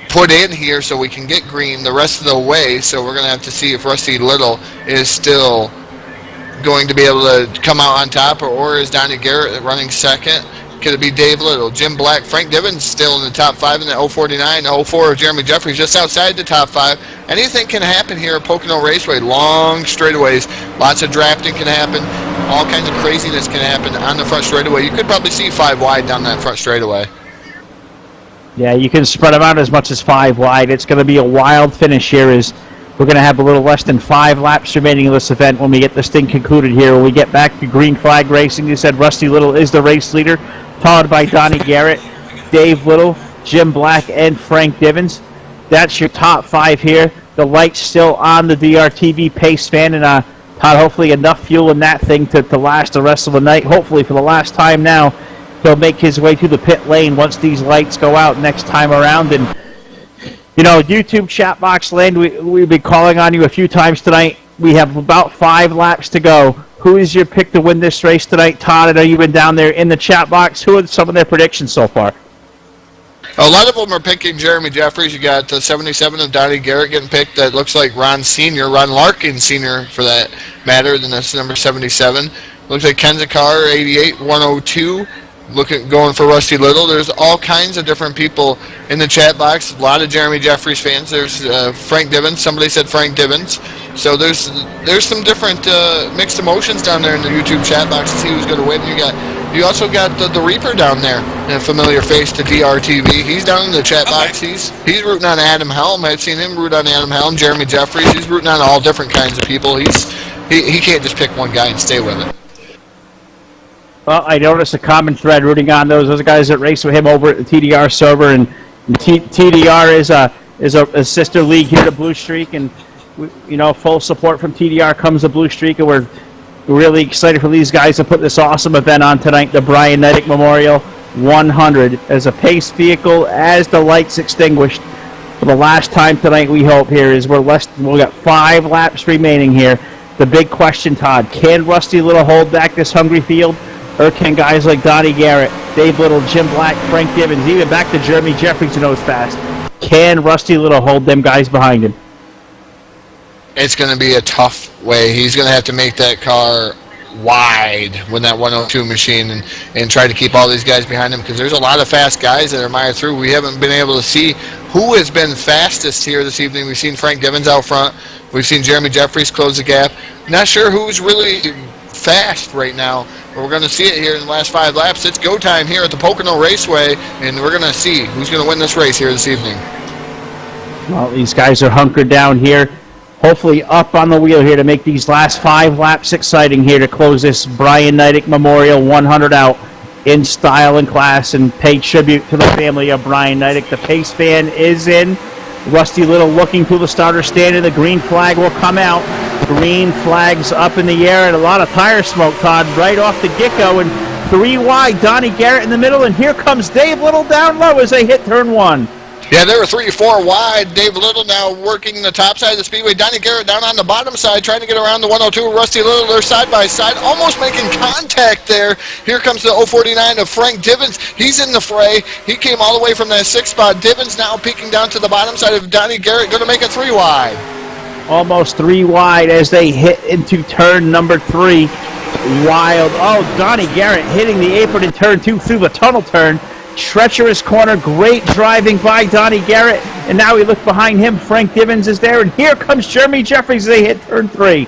put in here so we can get green the rest of the way. So we're going to have to see if Rusty Little is still going to be able to come out on top, or is Donnie Garrett running second? Could it be Dave Little, Jim Black, Frank Divins still in the top 5 in the 049, the 04 of Jeremy Jeffries just outside the top 5. Anything can happen here at Pocono Raceway. Long straightaways, lots of drafting can happen. All kinds of craziness can happen on the front straightaway. You could probably see 5 wide down that front straightaway. Yeah, you can spread them out as much as 5 wide. It's going to be a wild finish here as we're going to have a little less than 5 laps remaining in this event when we get this thing concluded here. When we get back to green flag racing, you said Rusty Little is the race leader, followed by Donnie Garrett, Dave Little, Jim Black, and Frank Divins. That's your top 5 here. The light's still on the DRTV pace fan, and Todd, hopefully enough fuel in that thing to last the rest of the night. Hopefully for the last time now, he'll make his way through the pit lane once these lights go out next time around. And you know, YouTube chat box land, we've been calling on you a few times tonight. We have about 5 laps to go. Who is your pick to win this race tonight, Todd? I know you've been down there in the chat box. Who are some of their predictions so far? A lot of them are picking Jeremy Jeffries. You got 77 of Donnie Garrett getting picked. That looks like Ron Larkin Sr. for that matter. Then that's number 77. Looks like Kenzakar, 88, 102. Going for Rusty Little. There's all kinds of different people in the chat box. A lot of Jeremy Jeffries fans. There's Frank Divins. Somebody said Frank Divins. So there's some different mixed emotions down there in the YouTube chat box to see who's going to win. You also got the Reaper down there, a familiar face to DRTV. He's down in the chat box. He's rooting on Adam Helm. I've seen him root on Adam Helm. Jeremy Jeffries. He's rooting on all different kinds of people. He can't just pick one guy and stay with it. Well, I noticed a common thread rooting on those guys that race with him over at the TDR server, and TDR is a sister league here to Bluestreet, and full support from TDR comes to Bluestreet, and we're really excited for these guys to put this awesome event on tonight, the Brian Neidigh Memorial 100, as a pace vehicle as the lights extinguished for the last time tonight. We hope here is we've got 5 laps remaining here. The big question, Todd, can Rusty Little hold back this hungry field? Or can guys like Donnie Garrett, Dave Little, Jim Black, Frank Divins, even back to Jeremy Jeffries who knows fast, can Rusty Little hold them guys behind him? It's going to be a tough way. He's going to have to make that car wide when that 102 machine and try to keep all these guys behind him, because there's a lot of fast guys that are mired through. We haven't been able to see who has been fastest here this evening. We've seen Frank Divins out front. We've seen Jeremy Jeffries close the gap. Not sure who's really fast right now, but we're going to see it here in the last 5 laps. It's go time here at the Pocono Raceway, and we're going to see who's going to win this race here this evening. Well, these guys are hunkered down here, hopefully up on the wheel here to make these last 5 laps exciting here to close this Brian Neidigh Memorial 100 out in style and class and pay tribute to the family of Brian Neidigh. The pace fan is in. Rusty Little looking through the starter stand, and the green flag will come out. Green flags up in the air, and a lot of tire smoke, Todd, right off the get-go. And 3 wide, Donnie Garrett in the middle, and here comes Dave Little down low as they hit turn 1. Yeah, there were 3 or 4 wide. Dave Little now working the top side of the speedway. Donnie Garrett down on the bottom side, trying to get around the 102. Rusty Little, they're side by side, almost making contact there. Here comes the 049 of Frank Divins. He's in the fray. He came all the way from that 6th spot. Divins now peeking down to the bottom side of Donnie Garrett, going to make it 3 wide. Almost 3 wide as they hit into turn number 3. Wild. Oh, Donnie Garrett hitting the apron in turn 2 through the tunnel turn. Treacherous corner, great driving by Donnie Garrett, and now we look behind him. Frank Divins is there, and here comes Jeremy Jeffries as they hit turn 3.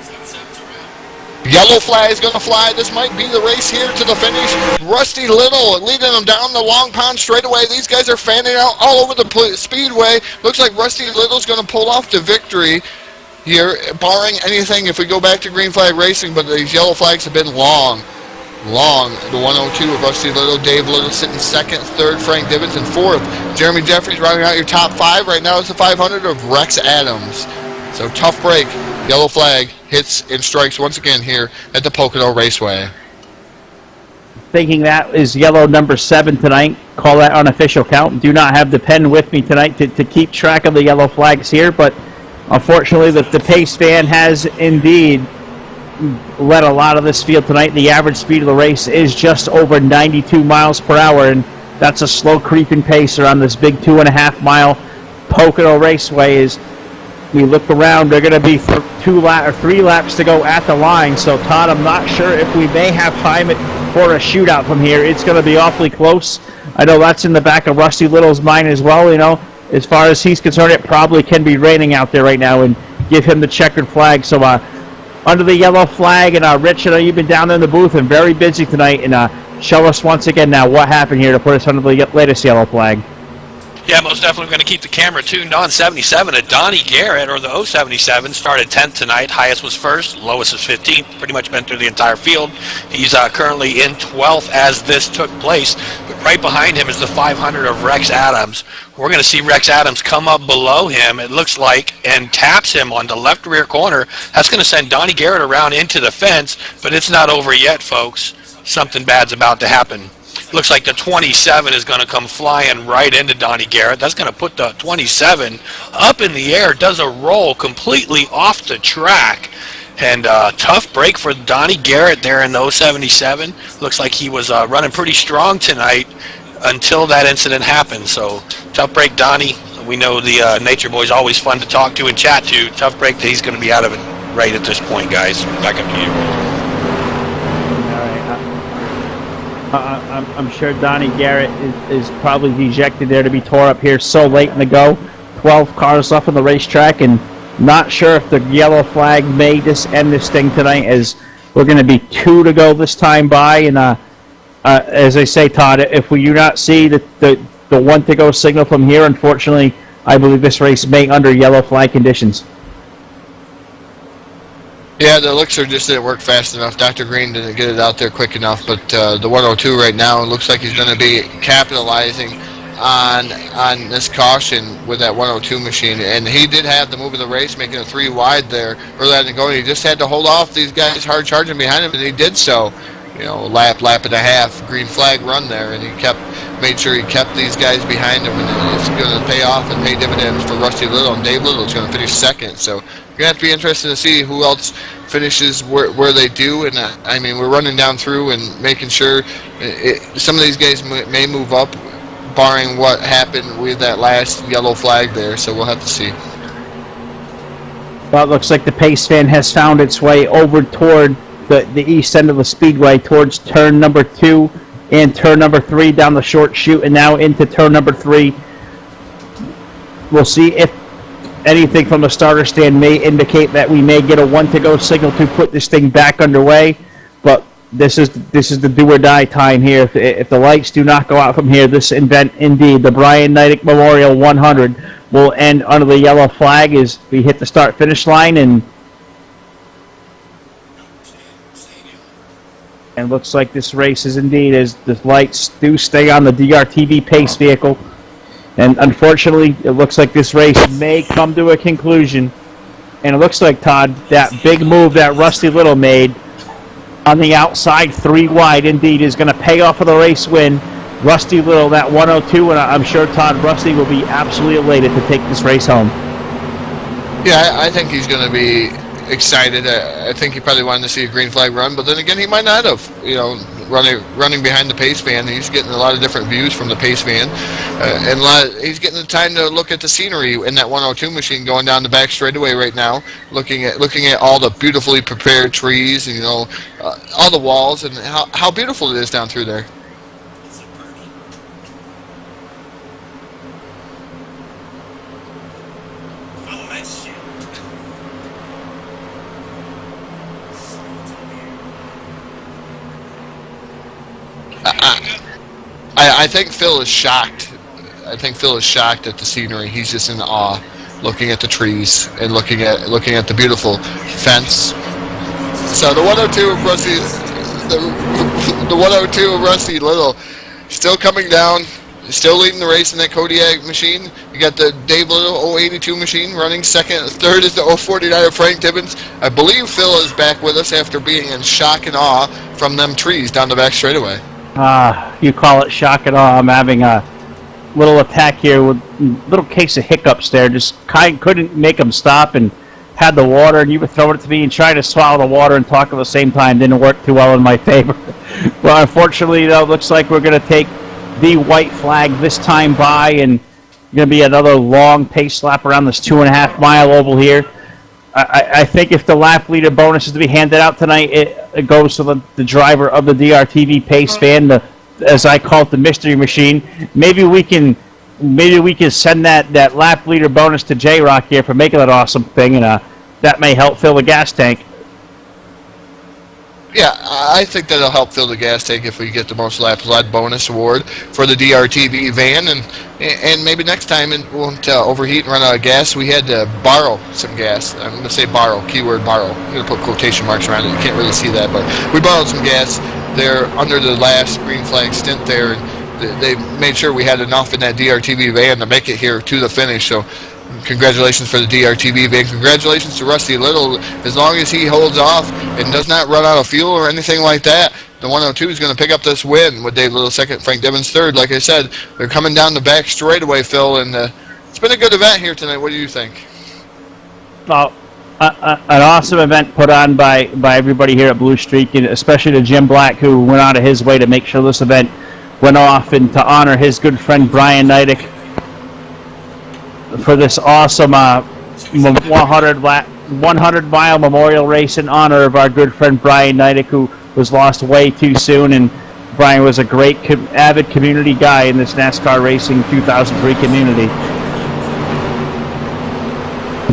Yellow flag is going to fly. This might be the race here to the finish. Rusty Little leading them down the Long Pond straightaway. These guys are fanning out all over the speedway. Looks like Rusty Little's going to pull off the victory here, barring anything if we go back to green flag racing, but these yellow flags have been long. The 102 of Rusty Little, Dave Little sitting 2nd, 3rd, Frank Divins, and 4th. Jeremy Jeffries rounding out your top 5. Right now it's the 500 of Rex Adams. So tough break. Yellow flag hits and strikes once again here at the Pocono Raceway. Thinking that is yellow number 7 tonight. Call that unofficial count. Do not have the pen with me tonight to keep track of the yellow flags here, but unfortunately the pace fan has indeed led a lot of this field tonight. The average speed of the race is just over 92 miles per hour, and that's a slow creeping pacer on this big 2.5 mile Pocono Raceway. As we look around, they're going to be 3 laps to go at the line. So Todd, I'm not sure if we may have time for a shootout from here. It's going to be awfully close. I know that's in the back of Rusty Little's mind as well. You know, as far as he's concerned, it probably can be raining out there right now and give him the checkered flag. So under the yellow flag, and Rich, I know you've been down there in the booth and very busy tonight, and show us once again now what happened here to put us under the latest yellow flag. Yeah, most definitely going to keep the camera tuned on 77. Donnie Garrett, or the 077, started 10th tonight. Highest was 1st, lowest is 15th. Pretty much been through the entire field. He's currently in 12th as this took place. But right behind him is the 500 of Rex Adams. We're going to see Rex Adams come up below him, it looks like, and taps him on the left rear corner. That's going to send Donnie Garrett around into the fence, but it's not over yet, folks. Something bad's about to happen. Looks like the 27 is going to come flying right into Donnie Garrett. That's going to put the 27 up in the air, does a roll completely off the track. And tough break for Donnie Garrett there in the 077. Looks like he was running pretty strong tonight until that incident happened. So tough break, Donnie. We know the Nature Boy's always fun to talk to and chat to. Tough break that he's going to be out of it right at this point, guys. Back up to you. I'm sure Donnie Garrett is probably dejected there to be tore up here so late in the go. 12 cars left on the racetrack, and not sure if the yellow flag may just end this thing tonight, as we're going to be 2 to go this time by. And as I say, Todd, if we do not see the 1 to go signal from here, unfortunately, I believe this race may under yellow flag conditions. Yeah, the elixir just didn't work fast enough. Dr. Green didn't get it out there quick enough, but the 102 right now looks like he's going to be capitalizing on this caution with that 102 machine. And he did have the move of the race, making a 3 wide there early on going. He just had to hold off these guys hard charging behind him, and he did so. You know, lap and a half, green flag run there, and he made sure he kept these guys behind him, and it's going to pay off and pay dividends for Rusty Little, and Dave Little is going to finish 2nd. So you're going to have to be interested to see who else finishes where they do. And I mean, we're running down through and making sure some of these guys may move up, barring what happened with that last yellow flag there. So we'll have to see. Well, it looks like the pace fan has found its way over toward the east end of the speedway, towards turn number 2 and turn number 3 down the short chute, and now into turn number 3. We'll see if anything from the starter stand may indicate that we may get a 1 to go signal to put this thing back underway. But this is the do or die time here. If the lights do not go out from here, this event, indeed, the Brian Neidigh Memorial 100, will end under the yellow flag as we hit the start finish line. And looks like this race is indeed, as the lights do stay on the DRTV pace vehicle. And unfortunately, it looks like this race may come to a conclusion. And it looks like, Todd, that big move that Rusty Little made on the outside 3 wide, indeed, is going to pay off for the race win. Rusty Little, that 102, and I'm sure Todd Rusty will be absolutely elated to take this race home. Yeah, I think he's going to be excited. I think he probably wanted to see a green flag run, but then again, he might not have. Running behind the pace van, he's getting a lot of different views from the pace van, and he's getting the time to look at the scenery in that 102 machine going down the back straightaway right now, looking at all the beautifully prepared trees and all the walls and how beautiful it is down through there. I think Phil is shocked. I think Phil is shocked at the scenery. He's just in awe, looking at the trees and looking at the beautiful fence. So the 102 of Rusty, the 102 of Rusty Little, still coming down, still leading the race in that Kodiak machine. You got the Dave Little 082 machine running second. Third is the 049 of Frank Tibbins. I believe Phil is back with us after being in shock and awe from them trees down the back straightaway. You call it shock and awe. I'm having a little attack here with a little case of hiccups there. Just couldn't make them stop and had the water, and you were throwing it to me and trying to swallow the water and talk at the same time. Didn't work too well in my favor. Well, unfortunately, though, it looks like we're going to take the white flag this time by, and going to be another long pace lap around this 2.5 mile oval here. I think if the lap leader bonus is to be handed out tonight, it goes to the driver of the DRTV pace van, as I call it, the mystery machine. Maybe we can send that lap leader bonus to J-Rock here for making that awesome thing, and that may help fill the gas tank. Yeah, I think that'll help fill the gas tank if we get the most laps led bonus award for the DRTV van, and maybe next time it won't overheat and run out of gas. We had to borrow some gas. I'm going to say borrow, keyword borrow. I'm going to put quotation marks around it. You can't really see that, but we borrowed some gas there under the last green flag stint there, and they made sure we had enough in that DRTV van to make it here to the finish. So congratulations for the DRTV van. Congratulations to Rusty Little. As long as he holds off and does not run out of fuel or anything like that, the 102 is going to pick up this win with Dave Little second, Frank Devins third. Like I said, they're coming down the back straightaway, Phil, and it's been a good event here tonight. What do you think? Well, an awesome event put on by everybody here at Bluestreet, and especially to Jim Black, who went out of his way to make sure this event went off, and to honor his good friend Brian Neidigh for this awesome 100-mile memorial race in honor of our good friend Brian Neidigh, who was lost way too soon. And Brian was a great avid community guy in this NASCAR Racing 2003 community.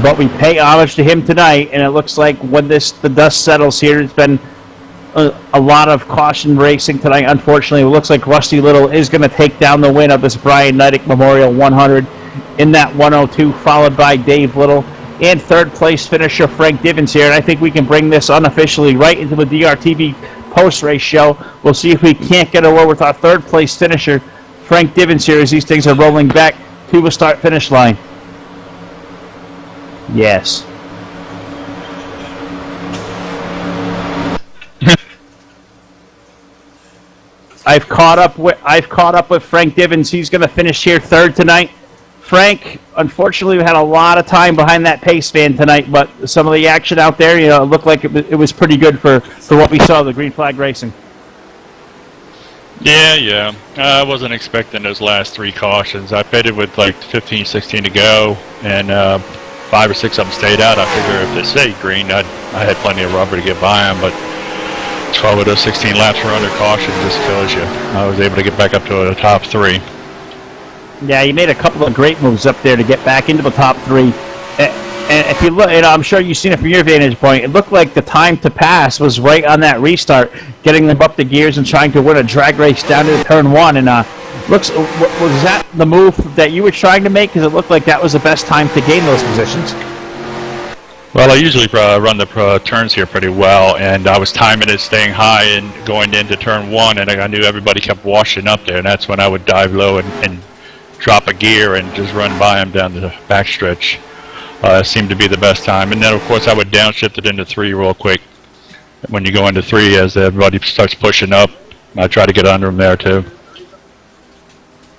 But we pay homage to him tonight, and it looks like when the dust settles here, it's been a lot of caution racing tonight. Unfortunately, it looks like Rusty Little is going to take down the win of this Brian Neidigh Memorial 100 in that 102, followed by Dave Little, and third place finisher Frank Divins here. And I think we can bring this unofficially right into the DRTV post-race show. We'll see if we can't get away with our third place finisher Frank Divins here as these things are rolling back to the start-finish line. Yes. I've caught up with Frank Divins. He's going to finish here third tonight. Frank, unfortunately, we had a lot of time behind that pace van tonight, but some of the action out there, it looked like it was pretty good for what we saw, the green flag racing. Yeah. I wasn't expecting those last three cautions. I pitted with like 15, 16 to go, and 5 or 6 of them stayed out. I figure if they stayed green, I had plenty of rubber to get by them, but 12 of those 16 laps were under caution. Just kills you. I was able to get back up to the top 3. Yeah, you made a couple of great moves up there to get back into the top 3. And if you look, I'm sure you've seen it from your vantage point, it looked like the time to pass was right on that restart, getting them up the gears and trying to win a drag race down to turn 1. And was that the move that you were trying to make? Because it looked like that was the best time to gain those positions. Well, I usually run the turns here pretty well, and I was timing it, staying high and going into turn 1, and I knew everybody kept washing up there, and that's when I would dive low and drop a gear and just run by them down the backstretch. Seemed to be the best time. And then, of course, I would downshift it into 3 real quick. When you go into 3, as everybody starts pushing up, I try to get under them there, too.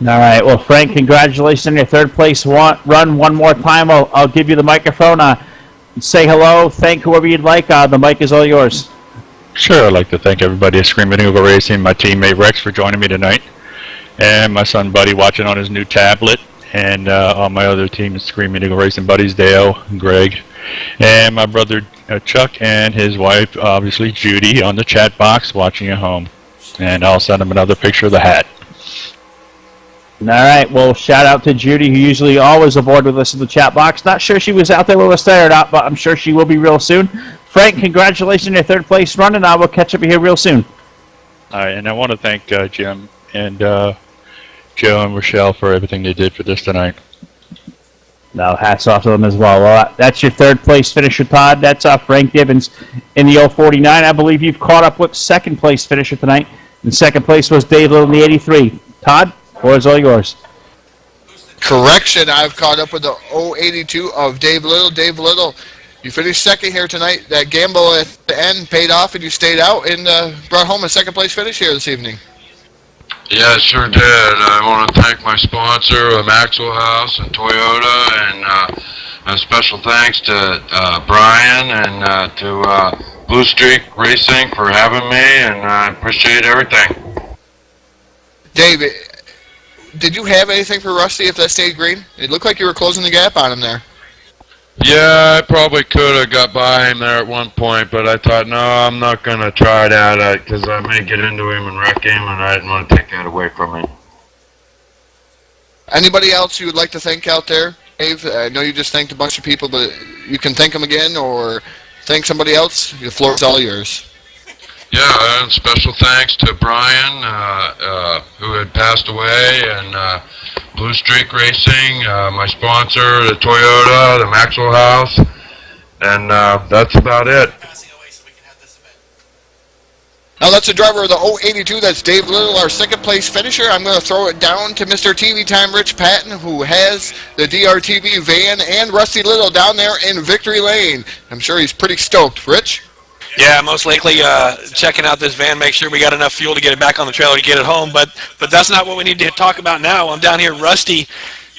All right. Well, Frank, congratulations on your third place run one more time. I'll give you the microphone. Say hello. Thank whoever you'd like. The mic is all yours. Sure, I'd like to thank everybody at Screaming Eagle Racing, my teammate Rex for joining me tonight, and my son Buddy watching on his new tablet, and all my other team Screaming Eagle Racing buddies, Dale, Greg, and my brother Chuck and his wife, obviously Judy, on the chat box watching at home. And I'll send him another picture of the hat. All right. Well, shout out to Judy, who usually always aboard with us in the chat box. Not sure she was out there with us today or not, but I'm sure she will be real soon. Frank, congratulations on your third place run, and I will catch up with you here real soon. All right, and I want to thank Jim and Joe and Rochelle for everything they did for this tonight. No, hats off to them as well. Well, that's your third place finisher, Todd. That's Frank Divins in the 049. I believe you've caught up with second place finisher tonight. And second place was Dave Little in the 83. Todd, the floor is all yours. Correction, I've caught up with the 082 of Dave Little. Dave Little, you finished second here tonight. That gamble at the end paid off, and you stayed out and brought home a second place finish here this evening. Yeah, I sure did. I want to thank my sponsor, Maxwell House and Toyota, and a special thanks to Brian and to Bluestreet Racing for having me, and I appreciate everything. David, did you have anything for Rusty if that stayed green? It looked like you were closing the gap on him there. Yeah, I probably could have got by him there at one point, but I thought, no, I'm not going to try that because I may get into him and wreck him, and I didn't want to take that away from him. Anybody else you would like to thank out there, Dave? I know you just thanked a bunch of people, but you can thank them again or thank somebody else. The floor is all yours. Yeah, and special thanks to Brian, who had passed away, and Bluestreet Racing, my sponsor, the Toyota, the Maxwell House, and that's about it. Now that's the driver of the 082. That's Dave Little, our second place finisher. I'm going to throw it down to Mr. TV Time Rich Patton, who has the DRTV van and Rusty Little down there in Victory Lane. I'm sure he's pretty stoked. Rich? Yeah, most likely checking out this van, make sure we got enough fuel to get it back on the trailer to get it home. But that's not what we need to talk about now. I'm down here. Rusty,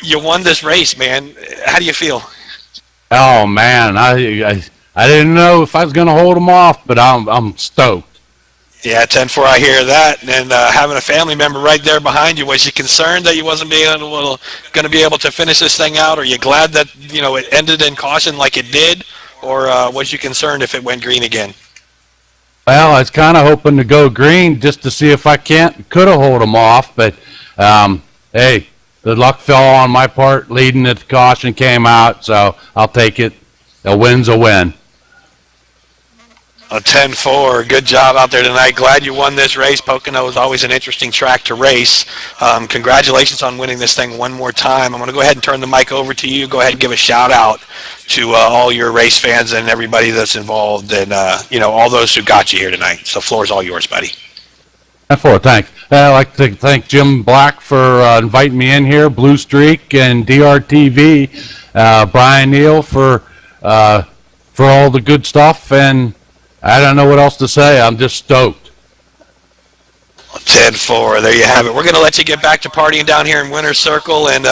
you won this race, man. How do you feel? Oh, man, I didn't know if I was going to hold them off, but I'm stoked. Yeah, 10-4, I hear that. And having a family member right there behind you, was you concerned that you wasn't going to be able to finish this thing out? Are you glad that, it ended in caution like it did? Or was you concerned if it went green again? Well, I was kind of hoping to go green just to see if I could have hold them off. But, hey, the luck fell on my part. Leading at the caution came out, so I'll take it. A win's a win. A 10-4. Good job out there tonight. Glad you won this race. Pocono is always an interesting track to race. Congratulations on winning this thing one more time. I'm going to go ahead and turn the mic over to you. Go ahead and give a shout-out to all your race fans and everybody that's involved and, all those who got you here tonight. So, floor is all yours, buddy. 10-4, thanks. I'd like to thank Jim Black for inviting me in here, Bluestreet and DRTV, Brian Neidigh for all the good stuff, and I don't know what else to say. I'm just stoked. 10-4. There you have it. We're going to let you get back to partying down here in Winter Circle. And,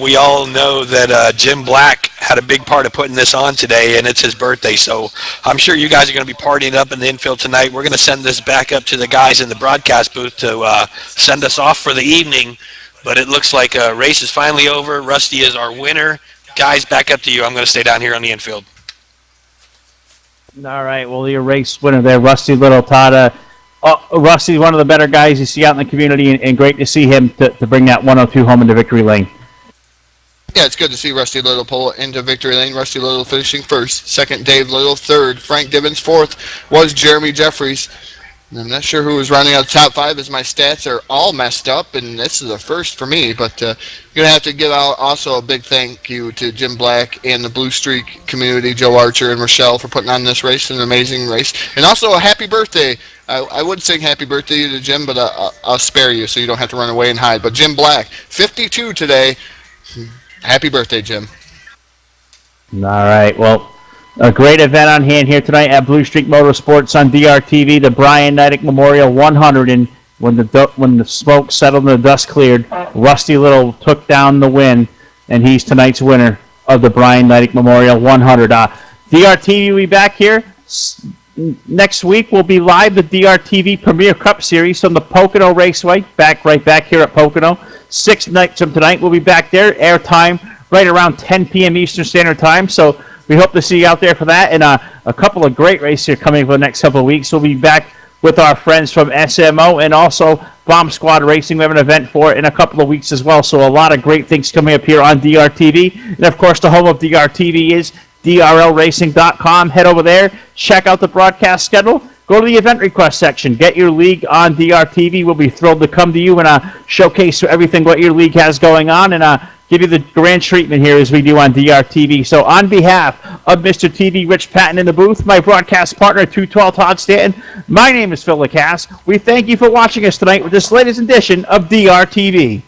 we all know that Jim Black had a big part of putting this on today, and it's his birthday. So I'm sure you guys are going to be partying up in the infield tonight. We're going to send this back up to the guys in the broadcast booth to send us off for the evening. But it looks like race is finally over. Rusty is our winner. Guys, back up to you. I'm going to stay down here on the infield. All right, well, your race winner there, Rusty Little. Todd, Rusty's one of the better guys you see out in the community, and great to see him to bring that 102 home into Victory Lane. Yeah, it's good to see Rusty Little pull into Victory Lane. Rusty Little finishing first. Second, Dave Little. Third, Frank Divins. Fourth was Jeremy Jeffries. I'm not sure who was running out the top five as my stats are all messed up, and this is a first for me. But I'm going to have to give out also a big thank you to Jim Black and the Bluestreet community, Joe Archer and Rochelle, for putting on this race, an amazing race. And also a happy birthday. I would sing happy birthday to Jim, but I'll spare you so you don't have to run away and hide. But Jim Black, 52 today. Happy birthday, Jim. All right, well, a great event on hand here tonight at Bluestreet Motorsports on DRTV, the Brian Neidigh Memorial 150th when the smoke settled and the dust cleared, Rusty Little took down the win, and he's tonight's winner of the Brian Neidigh Memorial 100. DRTV will be back here. Next week we'll be live, the DRTV Premier Cup Series from the Pocono Raceway, right back here at Pocono. 6 nights from tonight we'll be back there, airtime right around 10 p.m. Eastern Standard Time, so we hope to see you out there for that, and a couple of great races here coming for the next couple of weeks. We'll be back with our friends from SMO and also Bomb Squad Racing. We have an event for it in a couple of weeks as well, so a lot of great things coming up here on DRTV. And of course, the home of DRTV is DRLRacing.com. Head over there, check out the broadcast schedule, go to the event request section, get your league on DRTV. We'll be thrilled to come to you and showcase everything what your league has going on and give you the grand treatment here as we do on DRTV. So on behalf of Mr. TV Rich Patton in the booth, my broadcast partner 212 Todd Stanton, my name is Phil Lacasse. We thank you for watching us tonight with this latest edition of DRTV.